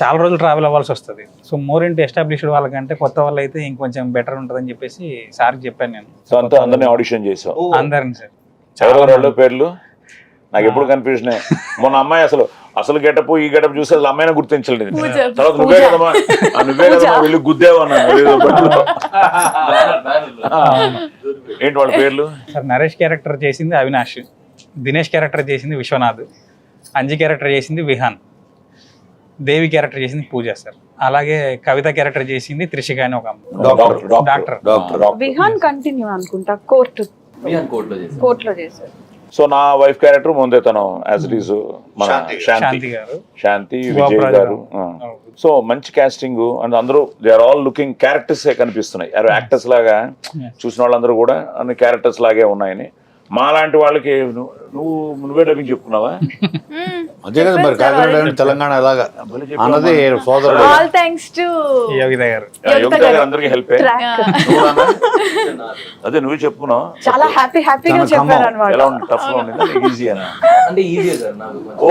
చాలా రోజులు ట్రావెల్ అవ్వాల్సి వస్తుంది. సో మోర్ ఇంటూ ఎస్టాబ్లిష్డ్ వాళ్ళకంటే కొత్త వాళ్ళు అయితే ఇంకొంచెం బెటర్ ఉంటుందని చెప్పేసి సార్కి చెప్పాను నేను. సో అంతా అందరినీ ఆడిషన్ చేసావు. అందరిని సార్. ఎవరెవరు పేర్లు నాకు ఎప్పుడు కన్ఫ్యూజన్. మొన్న అమ్మాయి అసలు గెటప్ ఈ గెటప్ చూసి అసలు అమ్మాయిని గుర్తించలేదు. తర్వాత నువ్వే కదమ్మా వెళ్ళి గుద్దేవా ఏంటి వాళ్ళ పేర్లు? సార్ నరేష్ క్యారెక్టర్ చేసింది అవినాష్, దినేష్ క్యారెక్టర్ చేసింది విశ్వనాథ్, అంజీ క్యారెక్టర్ చేసింది విహాన్, దేవి క్యారెక్టర్ చేసింది పూజ సార్. అలాగే కవిత క్యారెక్టర్ చేసింది త్రిషిక అని ఒక డాక్టర్. డాక్టర్. విహాన్ కంటిన్యూ అనుకుంటా కోర్టు. కోర్టులో చేశాను. కోర్టులో చేశారు. సో నా వైఫ్ క్యారెక్టర్ ముందే తను యాజ్ ఇట్ ఈస్ మన శాంతి శాంతి గారు, శాంతి గోపాల్ విజయ్ గారు. సో మంచి కాస్టింగ్ అండ్ అందరూ they are all looking characters కనిపిస్తున్నాయి. యాక్టర్స్ లాగా చూసిన వాళ్ళందరూ కూడా అన్ని క్యారెక్టర్స్ లాగే ఉన్నాయని. మా లాంటి వాళ్ళకి నువ్వే డబ్బింగ్ చెప్పుకున్నావా? అదే కదా మరి కాకినాడ తెలంగాణ ఎలాగా అన్నది సోదరుడు. ఆల్ థ్యాంక్స్ టు యోగిత గారు. యోగిత గారు అందరికి హెల్ప్ అదే నువ్వే చెప్పుకున్నావు. చాలా హ్యాపీగా తన చెప్పారు అనమాట. ఎలా ఉంది? టఫ్ గా ఉండింది ఈజీ అని? అంటే ఈజీ సార్ నాకు. ఓ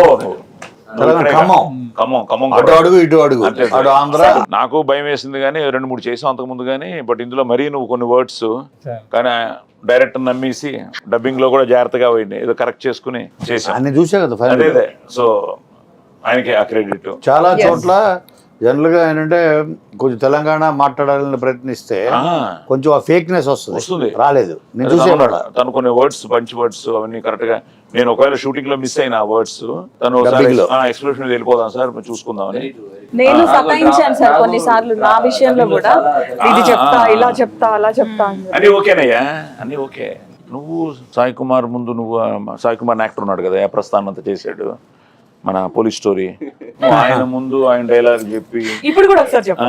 తెలంగాణ ఖమ్మం. ఖమ్మం అటు అడుగు ఇటు అడుగు, అంతే సార్. అటు ఆంధ్ర. నాకు భయం వేసింది కానీ 2-3 చేసాం అంతకు ముందు కానీ, బట్ ఇందులో మరీ నువ్వు కొన్ని వర్డ్స్ కానీ డైరెక్టర్ నమ్మేసి డబ్బింగ్ లో కూడా జాగ్రత్తగా పోయింది, ఏదో కరెక్ట్ చేసుకుని చేసాం. అన్ని చూసా కదా అదే ఫైనల్. అదే. సో ఆయనకి ఆ క్రెడిట్. చాలా చోట్ల జనరల్ గా ఏంటంటే కొంచెం తెలంగాణ మాట్లాడాలని ప్రయత్నిస్తే కొంచెం ఆ ఫేక్నెస్ వస్తుంది. వస్తుంది. రాలేదు, నేను చూసే తను కొన్ని వర్డ్స్ మంచి వర్డ్స్ అవన్నీ కరెక్ట్ గా, నేను ఒకవేళ షూటింగ్ లో మిస్ అయిన వర్డ్స్ తను Dubbing లో. ఎక్స్ప్రెషన్ వెళ్ళిపోదాం సార్ చూసుకుందామని. నేను సతాయించాను సార్ కొన్నిసార్లు నా విషయంలో కూడా, ఇది చెప్తా ఇలా చెప్తా అలా చెప్తా అని. అన్ని ఓకేనయ్యా, అన్ని ఓకే. నువ్వు సాయి కుమార్ ముందు నువ్వు సాయి కుమార్ యాక్టర్ ఉన్నాడు కదా, ప్రస్థానం అంతా చేశాడు మన పోలీస్ స్టోరీ. ఆయన ముందు ఆయన డైలాగ్ చెప్పి ఇప్పుడు కూడా ఒకసారి చెప్పు.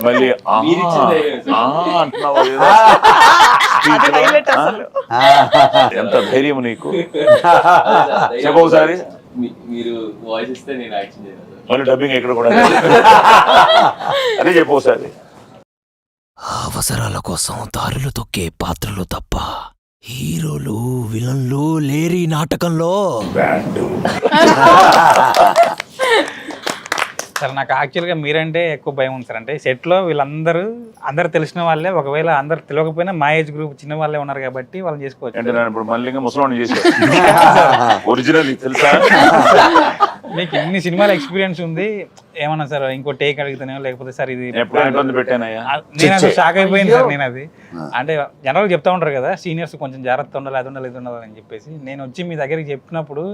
మళ్ళీ అంటున్నావు ఏదో. అది highlight అసలు. ఎంత ధైర్యం నీకు. చెప్పు ఒకసారి. మీరు వాయిస్ ఇస్తే నేను యాక్షన్ చేయాలి. మళ్ళీ డబ్బింగ్ ఎక్కడ కూడా అదే చెప్పు ఒకసారి. అవసరాల కోసం దారులు తొక్కే పాత్రలు తప్ప హీరోలు విలన్లు లేరి నాటకంలో. సార్ నాకు యాక్చువల్గా మీరంటే ఎక్కువ భయం ఉంది సార్. అంటే సెట్లో అందరూ తెలిసిన వాళ్ళే, ఒకవేళ అందరు తెలియకపోయినా మా ఏజ్ గ్రూప్ చిన్న వాళ్ళే ఉన్నారు కాబట్టి వాళ్ళని చేసుకోవచ్చు. అంటే నేను ఇప్పుడు మళ్ళీ ముసలాన్ని చేశాను ఒరిజినల్ తెలుసా? మీకు ఇన్ని సినిమాల ఎక్స్పీరియన్స్ ఉంది, ఏమన్నా సార్ ఇంకో టేక్ అడుగుతానే లేకపోతే సార్ ఇది ఎప్పుడు ఇబ్బంది పెట్టానయ్యా? నేను అసలు షాక్ అయిపోయింది సార్. నేను అది అంటే జనరల్గా చెప్తా ఉంటారు కదా సీనియర్స్ కొంచెం జాగ్రత్త ఉండాలి, అది ఉండాలి, ఇది ఉండాలి అని చెప్పేసి. నేను వచ్చి మీ దగ్గరికి చెప్పినప్పుడు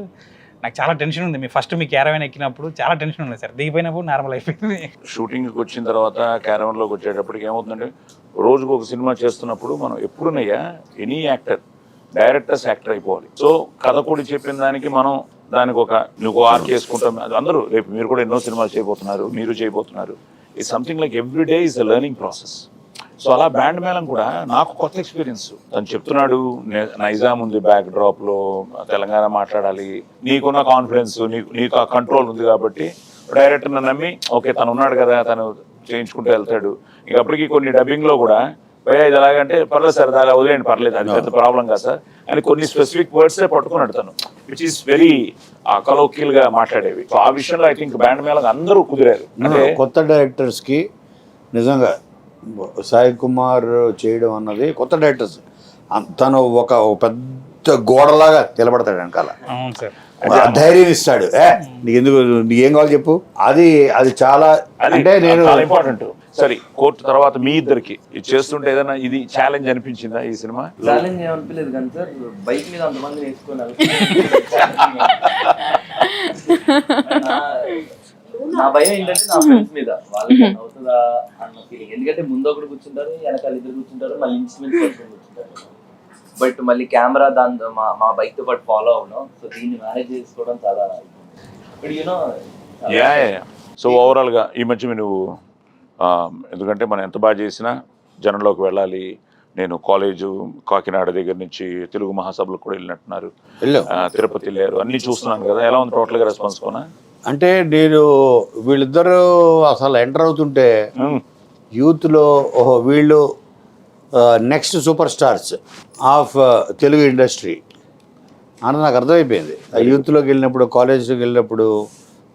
నాకు చాలా టెన్షన్ ఉంది. మీ క్యారవాన్ ఎక్కినప్పుడు చాలా టెన్షన్ ఉంది సార్, దిగిపోయినప్పుడు నార్మల్ అయిపోయింది. షూటింగ్కి వచ్చిన తర్వాత క్యారవన్లోకి వచ్చేటప్పటికి ఏమవుతుందంటే, రోజుకు ఒక సినిమా చేస్తున్నప్పుడు మనం ఎప్పుడునయ్యా ఎనీ యాక్టర్ డైరెక్టర్స్ యాక్టర్ అయిపోవాలి. సో కథ కూడా చెప్పిన దానికి మనం దానికి నువ్వు ఆర్క్ చేసుకుంటాం. అది అందరూ రేపు మీరు కూడా ఎన్నో సినిమాలు చేయబోతున్నారు, మీరు చేయబోతున్నారు. It's something like every day is a learning process. So అలా బ్యాండ్ మేళం కూడా నాకు కొత్త ఎక్స్పీరియన్స్. తను చెప్తున్నాడు నైజాం ఉంది బ్యాక్ డ్రాప్ లో, తెలంగాణ మాట్లాడాలి, నీకున్న కాన్ఫిడెన్స్, నీకు ఆ కంట్రోల్ ఉంది కాబట్టి డైరెక్టర్ నమ్మి ఓకే తను ఉన్నాడు కదా తను చేయించుకుంటూ వెళ్తాడు. ఇంకప్పటికీ కొన్ని డబ్బింగ్ లో కూడా భయ ఇది ఎలాగంటే పర్లేదు సార్ దాని వదిలేండి పర్లేదు, అది పెద్ద ప్రాబ్లం కదా సార్ అని కొన్ని స్పెసిఫిక్ వర్డ్స్ పట్టుకున్నాడు తను, విచ్ ఈస్ వెరీ కలోకియల్ గా మాట్లాడేవి. సో ఆ విషయంలో ఐ థింక్ బ్యాండ్ మేళం అందరూ కుదిరారు. అంటే కొత్త డైరెక్టర్స్ కి నిజంగా సాయి కుమార్ చేయడం అన్నది కొత్త డైరెక్టర్స్ తను ఒక పెద్ద గోడలాగా నిలబడతాడు వెనకాల. అవును సార్. ధైర్యం ఇస్తాడు. నీకు ఎందుకు, నీకు ఏం కావాలి చెప్పు. అది చాలా అంటే నేను ఇంపార్టెంట్. సరే కోర్టు తర్వాత మీ ఇద్దరికి ఇది చేస్తుంటే ఏదైనా ఇది ఛాలెంజ్ అనిపించిందా ఈ సినిమా? ఛాలెంజ్ ఏమనిపించలేదు కానీ సార్, బైక్ మీద అంతమంది నేర్చుకున్నారు. నా భయం ఏంటంటే నా ఫ్రెండ్స్ మీద వాళ్ళకి అవుతుందా అన్న ఫీలింగ్. ఎందుకంటే ముందు ఒకటి కూర్చుంటారు, వెనకాల ఇద్దరు కూర్చుంటారు, మళ్ళీ ఇన్స్ట్రుమెంట్స్ పట్టుకొని కూర్చుంటారు. బట్ మళ్ళీ కెమెరా దాని మా బైక్ తో పాటు ఫాలో అవడం, సో దీన్ని మేనేజ్ చేసుకోవడం చాలా. బట్ యూనో సో ఓవరాల్ గా ఈ మధ్య నువ్వు ఎందుకంటే మనం ఎంత బాగా చేసినా జనంలోకి వెళ్ళాలి. నేను కాలేజు కాకినాడ దగ్గర నుంచి తెలుగు మహాసభలకు కూడా వెళ్ళినట్టున్నారు, తిరుపతి వెళ్ళారు, అన్ని చూస్తున్నాను కదా. ఎలా ఉంది టోటల్ గా రెస్పాన్స్ కోనా? అంటే నేను వీళ్ళిద్దరూ అసలు ఎంటర్ అవుతుంటే యూత్లో ఓహో వీళ్ళు next super stars of Telugu industry అని నాకు అర్థమైపోయింది. ఆ యూత్లోకి వెళ్ళినప్పుడు, కాలేజ్లోకి వెళ్ళినప్పుడు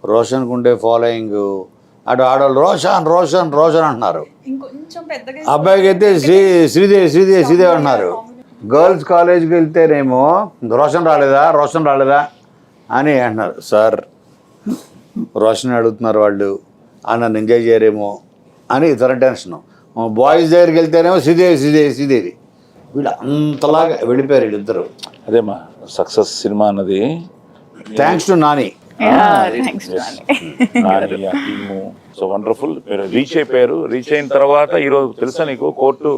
రోషన్కి ఉండే ఫాలోయింగ్, అటు ఆడవాళ్ళు రోషన్ రోషన్ రోషన్ అంటున్నారు, అబ్బాయికి అయితే శ్రీదేవి అంటున్నారు. గర్ల్స్ కాలేజ్కి వెళ్తేనేమో రోషన్ రాలేదా అని అంటున్నారు. సార్ రోషన్ అడుగుతున్నారు వాళ్ళు, నన్ను ఎంజాయ్ చేయరేమో అని ఇతర టెన్షన్. బాయ్స్ దగ్గరికి వెళ్తేనేమో శ్రీదేవి వీళ్ళు అంతలాగా వెళ్ళిపోయారు వీళ్ళిద్దరు. అదే మా సక్సెస్ సినిమా అన్నది thanks to Nani. So wonderful. మీరు రీచ్ అయిపోయారు. రీచ్ అయిన తర్వాత ఈరోజు తెలుసా నీకు కోర్టు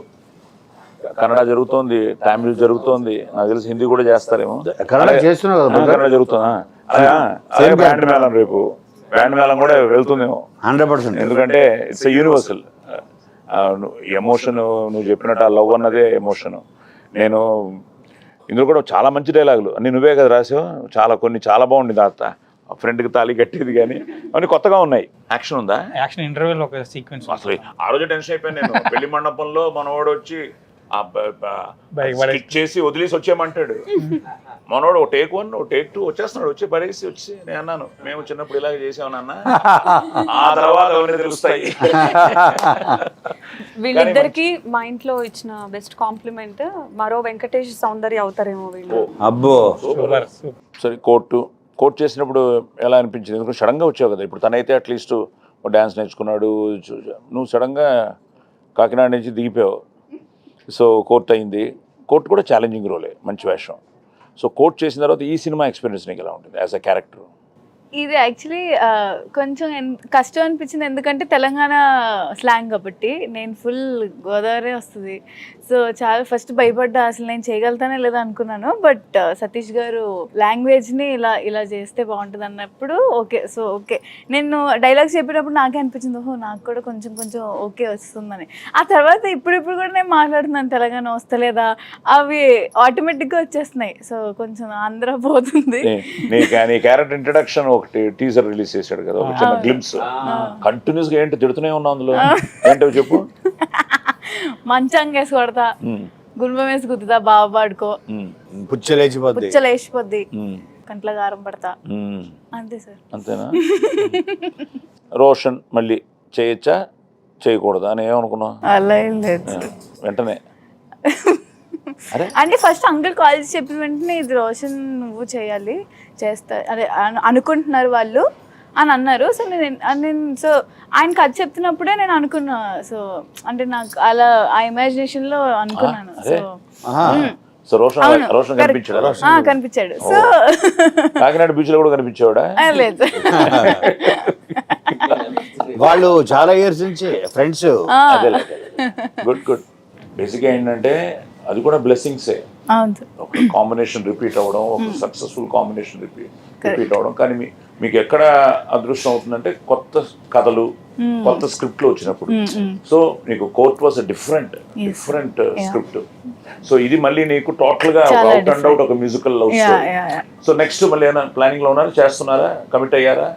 కన్నడ జరుగుతోంది, తమిళ్ జరుగుతోంది, నాకు తెలిసి హిందీ కూడా చేస్తారేమో. కన్నడ చేస్తున్నావు కదా brother? కన్నడ జరుగుతుందా? బ్యాండ్ మేళం రేపు బ్యాండ్ మేళం కూడా వెళ్తుందేమో 100%. ఎందుకంటే ఇట్స్ యూనివర్సల్ ఎమోషన్. నువ్వు చెప్పినట్టు ఆ లవ్ అన్నదే ఎమోషన్. నేను ఇందులో కూడా చాలా మంచి డైలాగులు అన్ని నువ్వే కదా రాసావు, కొన్ని చాలా బాగుంది. ఆ ఫ్రెండ్కి తాళి కట్టేది కానీ అవన్నీ కొత్తగా ఉన్నాయి. యాక్షన్ ఉందా? యాక్షన్ ఇంటర్వ్యూలో ఒక సీక్వెన్స్ అసలు ఆ రోజు టెన్షన్ అయిపోయాను నేను. పెళ్లి మండపంలో మనవాడు వచ్చి చేసి వదిలేసి వచ్చేయమంటాడు. మనోడు ఓ టేక్ 1 ఓ టేక్ 2 వచ్చేస్తున్నాడు, వచ్చి పడేసి వచ్చి నేను అన్నాను మేము చిన్నప్పుడు ఇలాగ చేసామన్నా. ఆ తర్వాత అవన్నీ తెలుస్తాయి. వీళ్ళిద్దరికి మా ఇంట్లో ఇచ్చిన బెస్ట్ కాంప్లిమెంట్ మరో వెంకటేష్ సౌందర్య అవుతారేమో వీళ్ళు. అబ్బో సరే కోర్ట్ చేసినప్పుడు ఎలా అనిపించింది? ఎందుకంటే సడన్గా వచ్చావు కదా. ఇప్పుడు తనైతే అట్లీస్ట్ డ్యాన్స్ నేర్చుకున్నాడు, నువ్వు సడన్గా కాకినాడ నుంచి దిగిపోయావు. సో కోర్ట్ అయింది. కోర్ట్ కూడా ఛాలెంజింగ్ రోలే, మంచి వేషం. సో కోర్ట్ చేసిన తర్వాత ఈ సినిమా ఎక్స్పీరియన్స్ నీకు ఎలా ఉంటుంది యాజ్ అ క్యారెక్టర్? ఇది యాక్చువల్లీ కొంచెం కష్టం అనిపించింది, ఎందుకంటే తెలంగాణ స్లాంగ్ కాబట్టి. నేను ఫుల్ గోదావరి వస్తుంది, సో చాలా ఫస్ట్ భయపడ్డా, అసలు నేను చేయగలుగుతానే లేదా అనుకున్నాను. బట్ సతీష్ గారు లాంగ్వేజ్ని ఇలా చేస్తే బాగుంటుంది అన్నప్పుడు ఓకే నేను డైలాగ్స్ చెప్పినప్పుడు నాకే అనిపించింది, ఓహో నాకు కూడా కొంచెం ఓకే వస్తుందని. ఆ తర్వాత ఇప్పుడు కూడా నేను మాట్లాడుతున్నాను తెలంగాణ వస్తలేదా, అవి ఆటోమేటిక్గా వచ్చేస్తున్నాయి. సో కొంచెం ఆంధ్ర పోతుంది. నీ క్యారెక్టర్ ఇంట్రడక్షన్ ఒకటి టీజర్ రిలీజ్ చేశాడు కదా, ఒక చిన్న గ్లింప్స్. కంటిన్యూస్ గా ఏంటి తిడుతూనే ఉన్నావు అందులో, ఏంటో చెప్పు. మంచంగా వేసి కొడతా, గుల్మం వేసి గుద్దుతా, బావ పాడుకో, పుచ్చలేసిపోద్ది, కంట్ల గారం పడతా, అంతే సార్. అంతేనా? రోషన్ మళ్ళీ చేయొచ్చా చేయకూడదా అని ఏమనుకున్నావు? అలా ఏం లేదు వెంటనే అంటే ఫస్ట్ అంకుల్ కాల్ చేసి చెప్పిన వెంటనే ఇది రోషన్ నువ్వు చేయాలి, చేస్తా అదే అనుకుంటున్నారు వాళ్ళు అని అన్నారు. సో సో ఆయనకి అది చెప్తున్నప్పుడే నేను అనుకున్నా. సో అంటే నాకు అలా ఆ ఇమాజినేషన్లో అనుకున్నాను. సో రోషన్ కనిపించాడు. సో కాకినాడ బీచ్ లో కూడా కనిపించాడా? లేదు, వాళ్ళు చాలా ఇయర్స్ నుంచి ఫ్రెండ్స్. గుడ్. బేసిక్గా ఏంటంటే అది కూడా బ్లెస్సింగ్సే. ఒక కాంబినేషన్ రిపీట్ అవ్వడం, ఒక సక్సెస్ఫుల్ కాంబినేషన్ రిపీట్ అవ్వడం. కానీ మీకు ఎక్కడ అదృష్టం అవుతుందంటే కొత్త కథలు, కొత్త స్క్రిప్ట్లు వచ్చినప్పుడు. సో నీకు court was different script. So ఇది మళ్ళీ నీకు టోటల్ గా అవుట్ అండ్ అవుట్ ఒక musical love story. So next మళ్ళీ ఏమైనా ప్లానింగ్ లో ఉన్నారా, చేస్తున్నారా, కమిట్ అయ్యారా?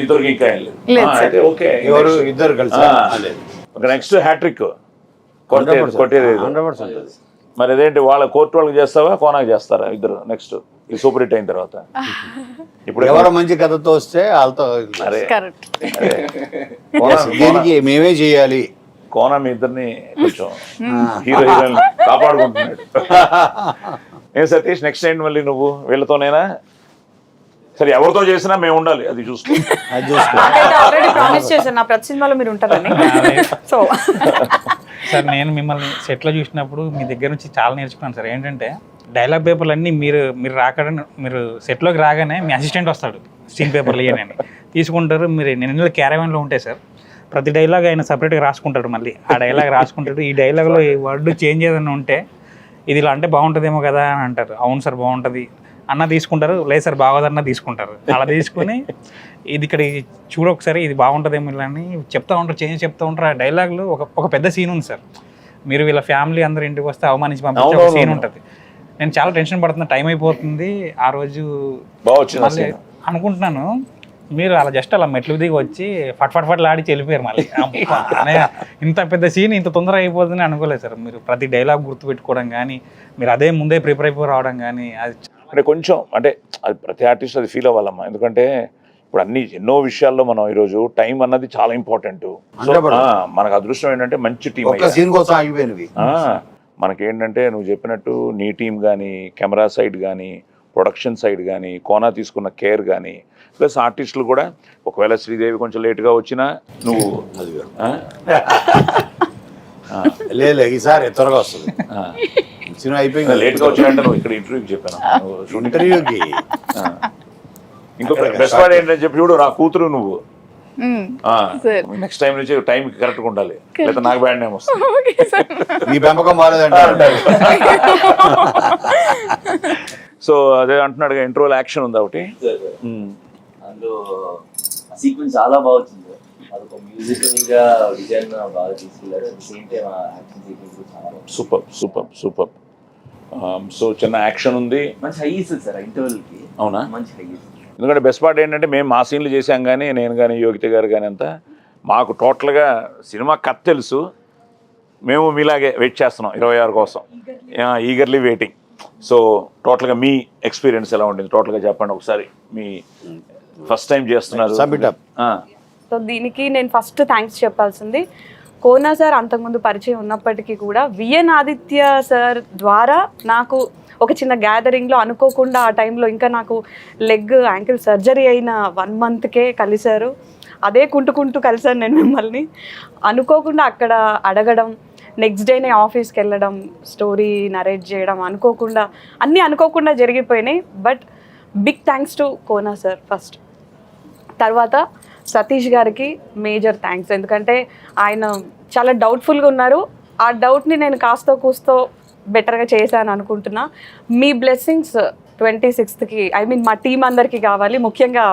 ఇద్దరికి ఇంకా ఏం లేదు. అయితే ఓకే, ఎవరు ఇద్దరు కలిసి నెక్స్ట్ హ్యాట్రిక్ కొట్టేది. మరి అదేంటి, వాళ్ళ కోర్టు వాళ్ళకి చేస్తావా, కోనాకి చేస్తారా ఇద్దరు నెక్స్ట్ ఈ సూపర్ హిట్ అయిన తర్వాత? ఇప్పుడు ఎవరో మంచి కథతో వస్తే వాళ్ళతో దీనికి మేమే చేయాలి. కోన మీ ఇద్దరిని కొంచెం హీరో హీరోయిన్ కాపాడుకుంటున్నాడు. ఏం సతీష్, నెక్స్ట్ ఏంటి మళ్ళీ నువ్వు వీళ్ళతోనేనా? సరే ఎవరితో చేసినా మేము ఉండాలి, అది చూసుకో. ఆల్రెడీ ప్రామిస్ చేశాను నా ప్రతి సినిమాలో మీరు ఉంటారని. సో సార్ నేను మిమ్మల్ని సెట్లో చూసినప్పుడు మీ దగ్గర నుంచి చాలా నేర్చుకున్నాను సార్. ఏంటంటే డైలాగ్ పేపర్లు అన్నీ మీరు సెట్లోకి రాగానే మీ అసిస్టెంట్ వస్తాడు, సీన్ పేపర్లు ఇవ్వనండి తీసుకుంటారు. మీరు నేను క్యారవాన్లో ఉంటాయి సార్, ప్రతి డైలాగ్ ఆయన సపరేట్గా రాసుకుంటాడు. మళ్ళీ ఆ డైలాగ్ రాసుకుంటాడు. ఈ డైలాగ్లో ఈ వర్డ్ చేంజ్ ఏదైనా ఉంటే ఇది ఇలా అంటే బాగుంటుందేమో కదా అని అంటారు. అవును సార్ బాగుంటుంది అన్న తీసుకుంటారు, లేదు సార్ బాగోదన్న తీసుకుంటారు. అలా తీసుకుని ఇది ఇక్కడ చూడొకసారి ఇది బాగుంటుందేమో ఇలా అని చెప్తా ఉంటారు, చేంజ్ చెప్తూ ఉంటారు. ఆ డైలాగ్లో ఒక పెద్ద సీన్ ఉంది సార్. మీరు వీళ్ళ ఫ్యామిలీ అందరూ ఇంటికి వస్తే అవమానించి పంపించే ఒక సీన్ ఉంటుంది. నేను చాలా టెన్షన్ పడుతున్నా, టైం అయిపోతుంది. ఆ రోజు మళ్ళీ అనుకుంటున్నాను మీరు అలా జస్ట్ అలా మెట్లు దిగి వచ్చి ఫట్ ఆడిచి వెళ్ళిపోయారు. మళ్ళీ ఇంత పెద్ద సీన్ ఇంత తొందరగా అయిపోతుందని అనుకోలేదు సార్. మీరు ప్రతి డైలాగ్ గుర్తుపెట్టుకోవడం కానీ, మీరు అదే ముందే ప్రిపేర్ అయిపోయి రావడం కానీ, అది అంటే కొంచెం అంటే అది ప్రతి ఆర్టిస్ట్ అది ఫీల్ అవ్వాలమ్మా. ఎందుకంటే ఇప్పుడు ఎన్నో విషయాల్లో మనం ఈరోజు టైం అన్నది చాలా ఇంపార్టెంట్. మనకు అదృష్టం ఏంటంటే మంచి టీం. మనకేంటంటే నువ్వు చెప్పినట్టు నీ టీం కానీ, కెమెరా సైడ్ కానీ, ప్రొడక్షన్ సైడ్ కానీ, కోనా తీసుకున్న కేర్ కానీ, ప్లస్ ఆర్టిస్టులు కూడా ఒకవేళ శ్రీదేవి కొంచెం లేట్గా వచ్చినా నువ్వు లేదు ఈసారి త్వరగా వస్తుంది. సినిమా అయిపోయింది, లేట్గా వచ్చినట్టు నువ్వు ఇక్కడ ఇంటర్వ్యూకి చెప్పాను. ఇంటర్వ్యూకి ఇంకొక బెస్ట్ పార్ట్ ఏంటని చెప్పి చూడు, నా కూతురు నువ్వు సార్ నెక్స్ట్ టైం నుంచి టైం కరెక్ట్గా ఉండాలి, లేదా నాకు బ్యాడ్ నేమ్ వస్తుంది. Okay sir. నీ పెంపకం బాగాలేదంటే సో అదే అంటున్నాడు, ఇంట్రోల్ యాక్షన్ ఉంది ఒకటి. అందులో సీక్వెన్స్ చాలా బాగా వచ్చింది సార్. అదొక మ్యూజికల్ గా డిజైన్ బాగా తీసుకెళ్ళారు. సేమ్ టైం యాక్షన్ సీక్వెన్స్ చాలా బాగుంది. Super super super. సో చిన్న యాక్షన్ ఉంది. మంచి హై ఇస్తుంది సార్ ఇంటర్వెల్ కి. అవునా? మంచి హై ఇస్తుంది. ఎందుకంటే బెస్ట్ పార్ట్ ఏంటంటే మేము మా సీన్లు చేసాం, కానీ నేను కానీ యోగిత గారు కానీ అంతా మాకు టోటల్గా సినిమా కథ తెలుసు. మేము మీలాగే వెయిట్ చేస్తున్నాం 26 కోసం, ఈగర్లీ వెయిటింగ్. సో టోటల్గా మీ ఎక్స్పీరియన్స్ ఎలా ఉంటుంది టోటల్గా చెప్పండి ఒకసారి. మీ ఫస్ట్ టైం చేస్తున్నారు. సో దీనికి నేను ఫస్ట్ థ్యాంక్స్ చెప్పాల్సింది కోనా సార్. అంతకుముందు పరిచయం ఉన్నప్పటికీ కూడా విఎన్ ఆదిత్య సార్ ద్వారా నాకు ఒక చిన్న గ్యాదరింగ్లో అనుకోకుండా ఆ టైంలో ఇంకా నాకు లెగ్ యాంకిల్ సర్జరీ అయిన 1 monthకే కలిశారు. అదే కుంటుకుంటూ కలిసాను నేను మిమ్మల్ని. అనుకోకుండా అక్కడ అడగడం, నెక్స్ట్ డేనే ఆఫీస్కి వెళ్ళడం, స్టోరీ నరేట్ చేయడం, అన్నీ అనుకోకుండా జరిగిపోయినాయి. But big thanks to Kona sir first. తర్వాత సతీష్ గారికి మేజర్ థ్యాంక్స్, ఎందుకంటే ఆయన చాలా డౌట్ఫుల్గా ఉన్నారు. ఆ డౌట్ని నేను కాస్తో కూస్తో బెటర్గా చేశాను అనుకుంటున్నా. మీ బ్లెస్సింగ్స్ 26కి మా టీం అందరికీ కావాలి. ముఖ్యంగా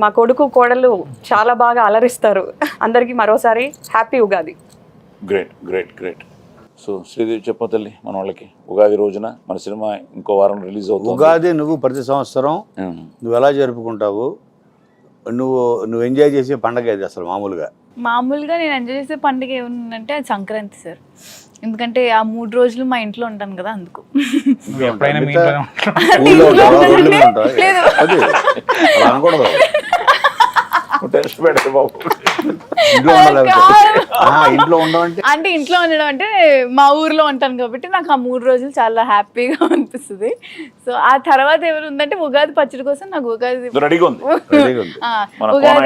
మా కొడుకు కోడలు చాలా బాగా అలరిస్తారు. అందరికీ మరోసారి happy Ugadi. Great great great. So Sridevi చెప్పు తల్లి, మన వాళ్ళకి ఉగాది రోజున మన సినిమా ఇంకో వారం రిలీజ్ అవుతుంది. ఉగాది నువ్వు ప్రతి సంవత్సరం నువ్వు ఎలా జరుపుకుంటావు? నువ్వు ఎంజాయ్ చేసే పండగ ఇది అసలు మామూలుగా నేను ఎంజాయ్ చేసే పండుగ ఏముందంటే అది సంక్రాంతి సార్. ఎందుకంటే ఆ 3 రోజులు మా ఇంట్లో ఉంటాను కదా, అందుకు. ఎప్పుడైనా మీ ఇంట్లోనే ఉంటాం. అనకూడదు. ఇంట్లో ఉండడం అంటే ఇంట్లో ఉండడం అంటే మా ఊర్లో ఉంటాను కాబట్టి నాకు ఆ 3 రోజులు చాలా హ్యాపీగా అనిపిస్తుంది. సో ఆ తర్వాత ఎవరు ఉందంటే ఉగాది పచ్చడి కోసం నాకు ఉగాది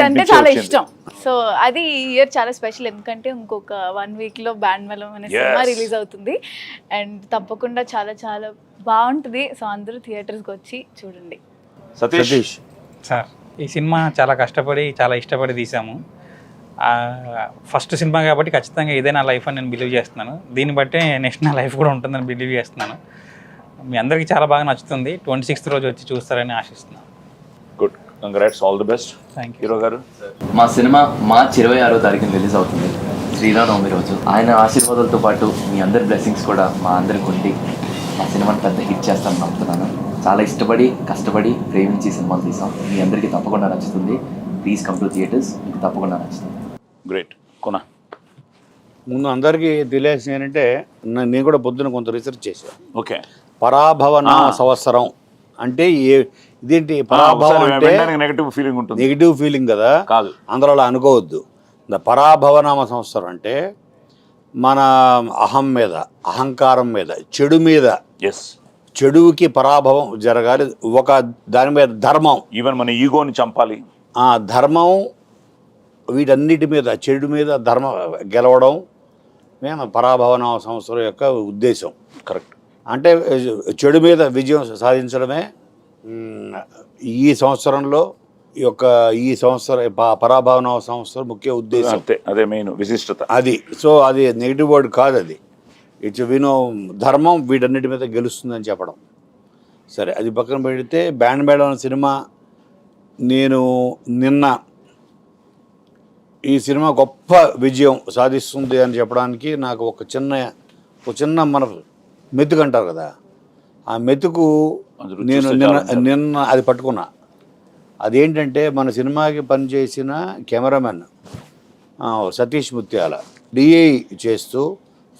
అంటే చాలా ఇష్టం. సో అది ఈ ఇయర్ చాలా స్పెషల్, ఎందుకంటే ఇంకొక 1 weekలో బ్యాండ్ మేళం అనే సినిమా రిలీజ్ అవుతుంది. అండ్ తప్పకుండా చాలా చాలా బాగుంటుంది. సో అందరూ థియేటర్స్కి వచ్చి చూడండి. సతీష్ సార్, ఈ సినిమా చాలా కష్టపడి చాలా ఇష్టపడి తీసాము. ఫస్ట్ సినిమా కాబట్టి ఖచ్చితంగా ఇదే నా లైఫ్ అని నేను బిలీవ్ చేస్తున్నాను. దీన్ని బట్టే నెక్స్ట్ నా లైఫ్ కూడా ఉంటుందని బిలీవ్ చేస్తున్నాను. మీ అందరికీ చాలా బాగా నచ్చుతుంది. 26th రోజు వచ్చి చూస్తారని ఆశిస్తున్నాను. Good, congrats, all the best. Thank you. Hero గారు, మా సినిమా మార్చి 26వ తారీఖున రిలీజ్ అవుతుంది, శ్రీరామనవమి రోజు. ఆయన ఆశీర్వాదాలతో పాటు మీ అందరి బ్లెస్సింగ్స్ కూడా మా అందరికి ఉండి మా సినిమాని పెద్ద హిట్ చేస్తామని నమ్ముతున్నాను. చాలా ఇష్టపడి కష్టపడి ప్రేమించి సినిమాలు తీసాం. మీ అందరికీ తప్పకుండా నచ్చుతుంది. ప్లీజ్ కమ్ టు థియేటర్స్, మీకు తప్పకుండా నచ్చుతుంది. గ్రేట్. కొనా ముందు అందరికీ తెలియాల్సింది ఏంటంటే, నేను కూడా పొద్దున కొంత రీసెర్చ్ చేశాను. ఓకే. పరాభవన సంవత్సరం అంటే ఇదేంటి? పరాభవం అంటే నెగటివ్ ఫీలింగ్ ఉంటుంది. నెగిటివ్ ఫీలింగ్ కదా, కాదు, అందరూ అలా అనుకోవద్దు. పరాభవనామ సంవత్సరం అంటే మన అహం మీద, అహంకారం మీద, చెడు మీద, చెడుకి పరాభవం జరగాలి. ఒక దాని మీద ధర్మం, ఈవెన్ మన ఈగోని చంపాలి. ధర్మం వీటన్నిటి మీద, చెడు మీద ధర్మం గెలవడం మేము పరాభవన సంవత్సరం యొక్క ఉద్దేశం. కరెక్ట్. అంటే చెడు మీద విజయం సాధించడమే ఈ సంవత్సరంలో ఈ సంవత్సరం పరాభవన సంవత్సరం ముఖ్య ఉద్దేశం. అదే మెయిన్ విశిష్టత అది. సో అది నెగిటివ్ వర్డ్ కాదు, అది ఇట్స్ ధర్మం వీటన్నిటి మీద గెలుస్తుందని చెప్పడం. సరే, అది పక్కన పెడితే బ్యాండ్ మేళం సినిమా, నేను నిన్న ఈ సినిమా గొప్ప విజయం సాధిస్తుంది అని చెప్పడానికి నాకు ఒక చిన్న మన మెతుకు అంటారు కదా, ఆ మెతుకు నేను నిన్న అది పట్టుకున్నా. అదేంటంటే, మన సినిమాకి పనిచేసిన కెమెరామెన్ సతీష్ ముత్యాల డిఐ చేస్తూ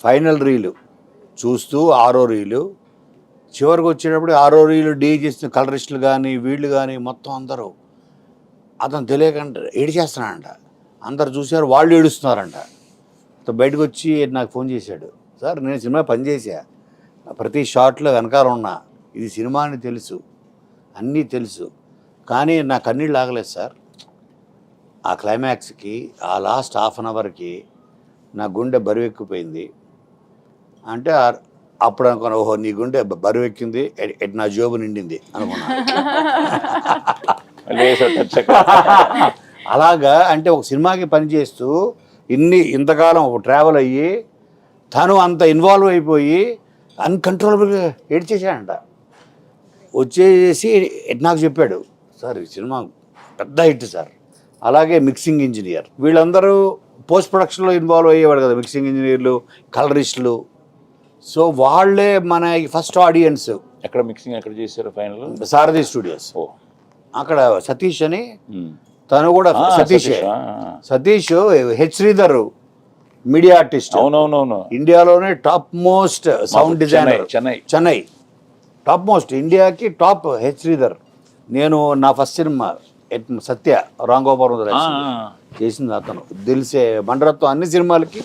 ఫైనల్ రీలు చూస్తూ 6వ రీలు చివరికి వచ్చేటప్పుడు 6వ రీలు డిఐ చేసిన కలరిస్టులు కానీ వీళ్ళు కానీ మొత్తం అందరూ అతను తెలియకుండా ఏడిచేస్తున్నాడంట. అందరు చూశారు, వాళ్ళు ఏడుస్తున్నారంట. బయటకు వచ్చి నాకు ఫోన్ చేశాడు, సార్ నేను సినిమా పనిచేసా, ప్రతి షాట్లో వెనకాల ఉన్నా, ఇది సినిమా అని తెలుసు, అన్నీ తెలుసు, కానీ నా కన్నీళ్ళు ఆగలేదు సార్. ఆ క్లైమాక్స్కి, ఆ లాస్ట్ హాఫ్ అన్ అవర్కి నా గుండె బరువెక్కిపోయింది. అంటే అప్పుడు అనుకున్నా, ఓహో నీ గుండె బరువెక్కింది, నా జోబు నిండింది అనుకున్నా. అలాగా అంటే ఒక సినిమాకి పనిచేస్తూ ఇంతకాలం ట్రావెల్ అయ్యి తను అంత ఇన్వాల్వ్ అయిపోయి అన్కంట్రోలబుల్గా ఏడ్చేసాడంట. వచ్చేసి నాకు చెప్పాడు, సార్ ఈ సినిమా పెద్ద హిట్ సార్. అలాగే మిక్సింగ్ ఇంజనీర్, వీళ్ళందరూ పోస్ట్ ప్రొడక్షన్లో ఇన్వాల్వ్ అయ్యేవాడు కదా, మిక్సింగ్ ఇంజనీర్లు, కలరిస్టులు. సో వాళ్ళే మన ఫస్ట్ ఆడియన్స్. ఎక్కడ మిక్సింగ్ ఎక్కడ చేశారు ఫైనల్? సారథి స్టూడియోస్. ఓ అక్కడ సతీష్ అని, తను కూడా Satish H Sridhar media artist. అవునవునవును. ఇండియాలోనే top most sound designer. Chennai top most, ఇండియాకి టాప్ హెచ్ శ్రీధర్. నేను నా ఫస్ట్ సినిమా సత్య రాంగోపారం చేసింది అతను. తెలిసే మండరత్వం అన్ని సినిమాలకి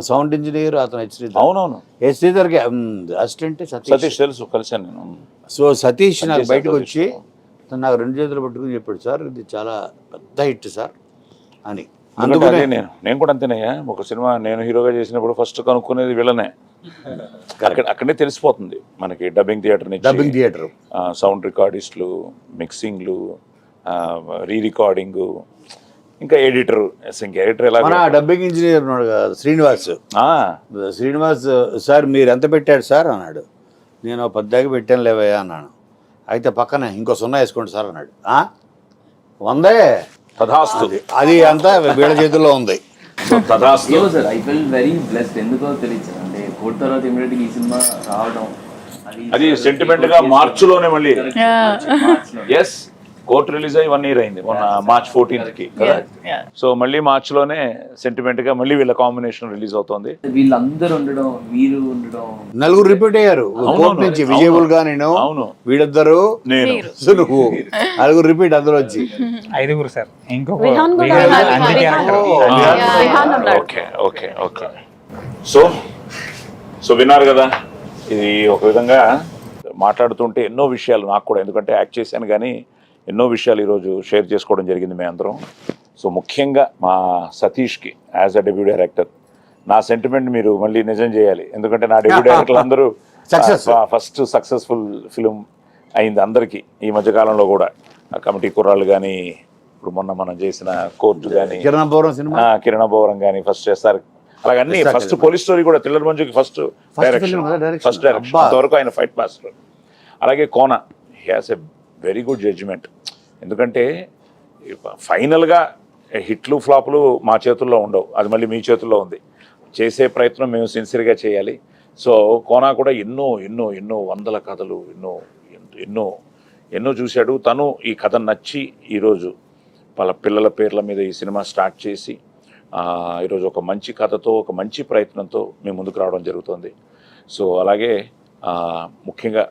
సౌండ్ ఇంజనీర్ అతను హెచ్ శ్రీధర్. అవునవును. హెచ్ శ్రీధర్కి అసిస్టెంట్ సతీష్ తెలుసు, కలిసాను నేను. సో సతీష్ నాకు బయటకు వచ్చి తను నాకు 2 చేతులు పట్టుకుని చెప్పాడు, సార్ ఇది చాలా పెద్ద హిట్ సార్ అని. అందుకనే నేను కూడా అంతేనయ్యా. ఒక సినిమా నేను హీరోగా చేసినప్పుడు ఫస్ట్ కనుక్కునేది వీళ్ళనే. అక్కడనే తెలిసిపోతుంది మనకి. డబ్బింగ్ థియేటర్, సౌండ్ రికార్డిస్టులు, మిక్సింగ్లు, రీ రికార్డింగ్, ఇంకా ఎడిటర్. ఎలా డబ్బింగ్ ఇంజనీర్ ఉన్నాడు కదా శ్రీనివాస్, సార్ మీరు ఎంత పెట్టాడు సార్ అన్నాడు. నేను 10 పెట్టాను లేవయ్యా అన్నాను. అయితే పక్కన ఇంకో 0 వేసుకోండి సార్ అన్నాడు. 100 తథాస్తు. అది అంతా వీళ్ళ చేతుల్లో ఉంది. Sir I felt very blessed. ఎందుకో తెలియదు అంటే కోర్టు తర్వాత ఇమీడియట్గా ఈ సినిమా రావడం అది సెంటిమెంట్ గా మార్చిలోనే మళ్ళీ. ఎస్, కోర్టు రిలీజ్ అయ్యి 1 year అయింది మొన్న March 14th కదా. సో మళ్ళీ మార్చిలోనే సెంటిమెంట్ గా మళ్ళీ వీళ్ళ కాంబినేషన్ రిలీజ్ అవుతుంది. వీళ్ళందరూ ఉండడం, వీరు ఉండడం, 4 రిపీట్ అయ్యారు కోర్టు నుంచి. విజయబుల్ గా నేను, వీళ్ళిద్దరు, నేను, నువ్వు, 4 రిపీట్. అందులో వచ్చి 5 సార్. ఇంకొక ఓకే ఓకే ఓకే. సో విన్నారు కదా, ఇది ఒక విధంగా మాట్లాడుతుంటే ఎన్నో విషయాలు నాకు కూడా, ఎందుకంటే యాక్ట్ చేశాను కానీ ఎన్నో విషయాలు ఈరోజు షేర్ చేసుకోవడం జరిగింది మేము అందరం. సో ముఖ్యంగా మా సతీష్కి యాజ్ అ డెబ్యూ డైరెక్టర్ నా సెంటిమెంట్ మీరు మళ్ళీ నిజం చేయాలి. ఎందుకంటే నా డెబ్యూ డైరెక్టర్లు అందరూ ఫస్ట్ సక్సెస్ఫుల్ ఫిలిం అయింది అందరికీ. ఈ మధ్యకాలంలో కూడా కమిటీ కుర్రాళ్ళు కానీ, ఇప్పుడు మొన్న మనం చేసిన కోర్టు కానీ, కిరణబోరం కానీ ఫస్ట్ చేస్తారు. అలాగన్నీ ఫస్ట్ పోలీస్ స్టోరీ కూడా థ్రిల్లర్ మంజుకి ఫస్ట్ డైరెక్షన్ అంతవరకు ఆయన ఫైట్ మాస్టర్. అలాగే Kona, he has a very good judgement. ఎందుకంటే ఫైనల్గా హిట్లు ఫ్లాపులు మా చేతుల్లో ఉండవు, అది మళ్ళీ మీ చేతుల్లో ఉంది. చేసే ప్రయత్నం మేము సిన్సియర్గా చేయాలి. సో కోనా కూడా ఎన్నో ఎన్నో ఎన్నో వందల కథలు ఎన్నో ఎన్నో ఎన్నో చూశాడు. తను ఈ కథ నచ్చి ఈరోజు వాళ్ళ పిల్లల పేర్ల మీద ఈ సినిమా స్టార్ట్ చేసి ఈరోజు ఒక మంచి కథతో, ఒక మంచి ప్రయత్నంతో మేము ముందుకు రావడం జరుగుతుంది. సో అలాగే ముఖ్యంగా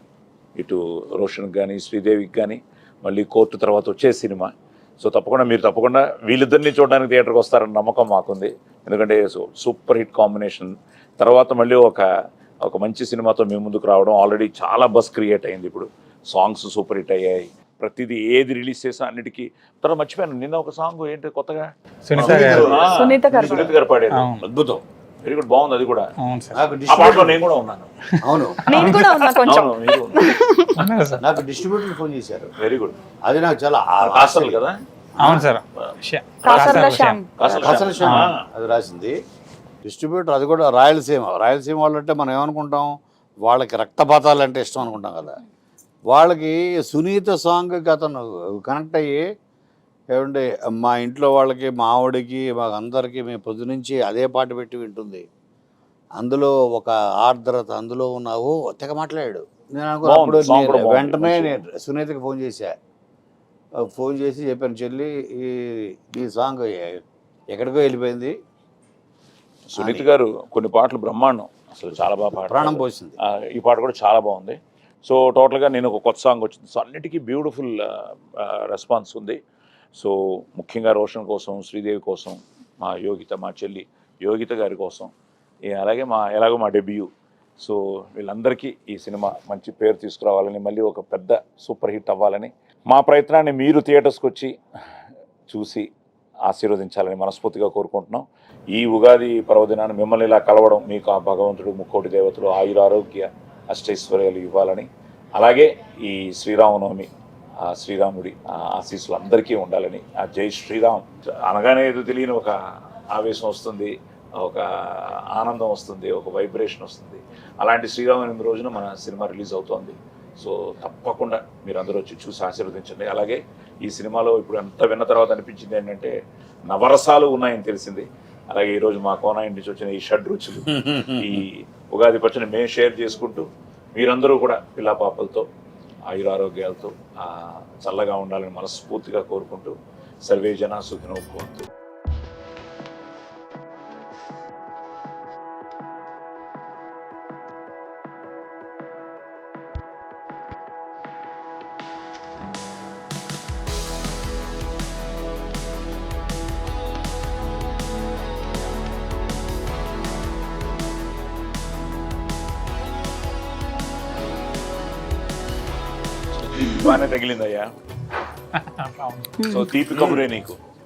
ఇటు రోషన్కి కానీ, శ్రీదేవికి కానీ మళ్ళీ కోర్టు తర్వాత వచ్చే సినిమా. సో మీరు తప్పకుండా వీళ్ళిద్దరిని చూడడానికి థియేటర్కి వస్తారన్న నమ్మకం మాకుంది. ఎందుకంటే సూపర్ హిట్ కాంబినేషన్ తర్వాత మళ్ళీ ఒక మంచి సినిమాతో మేము ముందుకు రావడం. ఆల్రెడీ చాలా బస్ క్రియేట్ అయింది. ఇప్పుడు సాంగ్స్ సూపర్ హిట్ అయ్యాయి. ప్రతిదీ ఏది రిలీజ్ చేసినా అన్నిటికీ. తర్వాత మర్చిపోయాను, నిన్న ఒక సాంగ్ ఏంటి కొత్తగా సునీత గారు పాడారు, అద్భుతం, వెరీ గుడ్, బాగుంది. అది కూడా నేను కూడా ఉన్నాను. అవును, నాకు డిస్ట్రిబ్యూటర్ ఫోన్ చేశారు. Very good. అది నాకు చాలా కాసల్ కదా. అవును సార్, అది రాసింది డిస్ట్రిబ్యూటర్. అది కూడా రాయలసీమ వాళ్ళు అంటే మనం ఏమనుకుంటాం, వాళ్ళకి రక్తపాతాలు అంటే ఇష్టం అనుకుంటాం కదా. వాళ్ళకి సునీత సాంగ్కి అతను కనెక్ట్ అయ్యి, ఏమంటే మా ఇంట్లో వాళ్ళకి, మా ఆవిడకి, మాకు అందరికీ మేము పొద్దు నుంచి అదే పాట పెట్టి వింటుంది. అందులో ఒక ఆర్ద్రత అందులో ఉన్నావు, తెగ మాట్లాడాడు. నేను అనుకున్నప్పుడు వెంటనే నేను సునీతకి ఫోన్ చేసి చెప్పాను, చెల్లి ఈ సాంగ్ ఎక్కడికో వెళ్ళిపోయింది. సునీత గారు కొన్ని పాటలు బ్రహ్మాండం, అసలు చాలా బాగా పాట, ప్రాణం పోసింది. ఈ పాట కూడా చాలా బాగుంది. సో టోటల్గా నేను ఒక కొత్త సాంగ్ వచ్చింది. సో అన్నిటికీ బ్యూటిఫుల్ రెస్పాన్స్ ఉంది. సో ముఖ్యంగా రోషన్ కోసం, శ్రీదేవి కోసం, మా యోగిత, మా చెల్లి యోగిత గారి కోసం, అలాగే ఎలాగో మా డెబ్యూ. సో వీళ్ళందరికీ ఈ సినిమా మంచి పేరు తీసుకురావాలని, మళ్ళీ ఒక పెద్ద సూపర్ హిట్ అవ్వాలని, మా ప్రయత్నాన్ని మీరు థియేటర్స్కి వచ్చి చూసి ఆశీర్వదించాలని మనస్ఫూర్తిగా కోరుకుంటున్నాం. ఈ ఉగాది పర్వదినాన్ని మిమ్మల్ని ఇలా కలవడం, మీకు ఆ భగవంతుడు, ముక్కోటి దేవతలు ఆయురారోగ్య అష్టైశ్వర్యాలు ఇవ్వాలని, అలాగే ఈ శ్రీరామనవమి ఆ శ్రీరాముడి ఆశీస్సులు అందరికీ ఉండాలని, ఆ జై శ్రీరామ్ అనగానే ఏదో తెలియని ఒక ఆవేశం వస్తుంది, ఒక ఆనందం వస్తుంది, ఒక వైబ్రేషన్ వస్తుంది. అలాంటి శ్రీరామనవమి రోజున మన సినిమా రిలీజ్ అవుతోంది. సో తప్పకుండా మీరు అందరూ వచ్చి చూసి ఆశీర్వదించండి. అలాగే ఈ సినిమాలో ఇప్పుడు అంతా విన్న తర్వాత అనిపించింది ఏంటంటే నవరసాలు ఉన్నాయని తెలిసింది. అలాగే ఈరోజు మా కోన ఇంటి నుంచి వచ్చిన ఈ షడ్ రుచులు, ఈ ఉగాది పచ్చని మేము షేర్ చేసుకుంటూ మీరందరూ కూడా పిల్ల పాపలతో ఆయురారోగ్యాలతో చల్లగా ఉండాలని మనస్ఫూర్తిగా కోరుకుంటూ సర్వే జన సుఖినో భవంతు. బాగానే తగిలిందయ్యా. సో తీపి కబురే నీకు.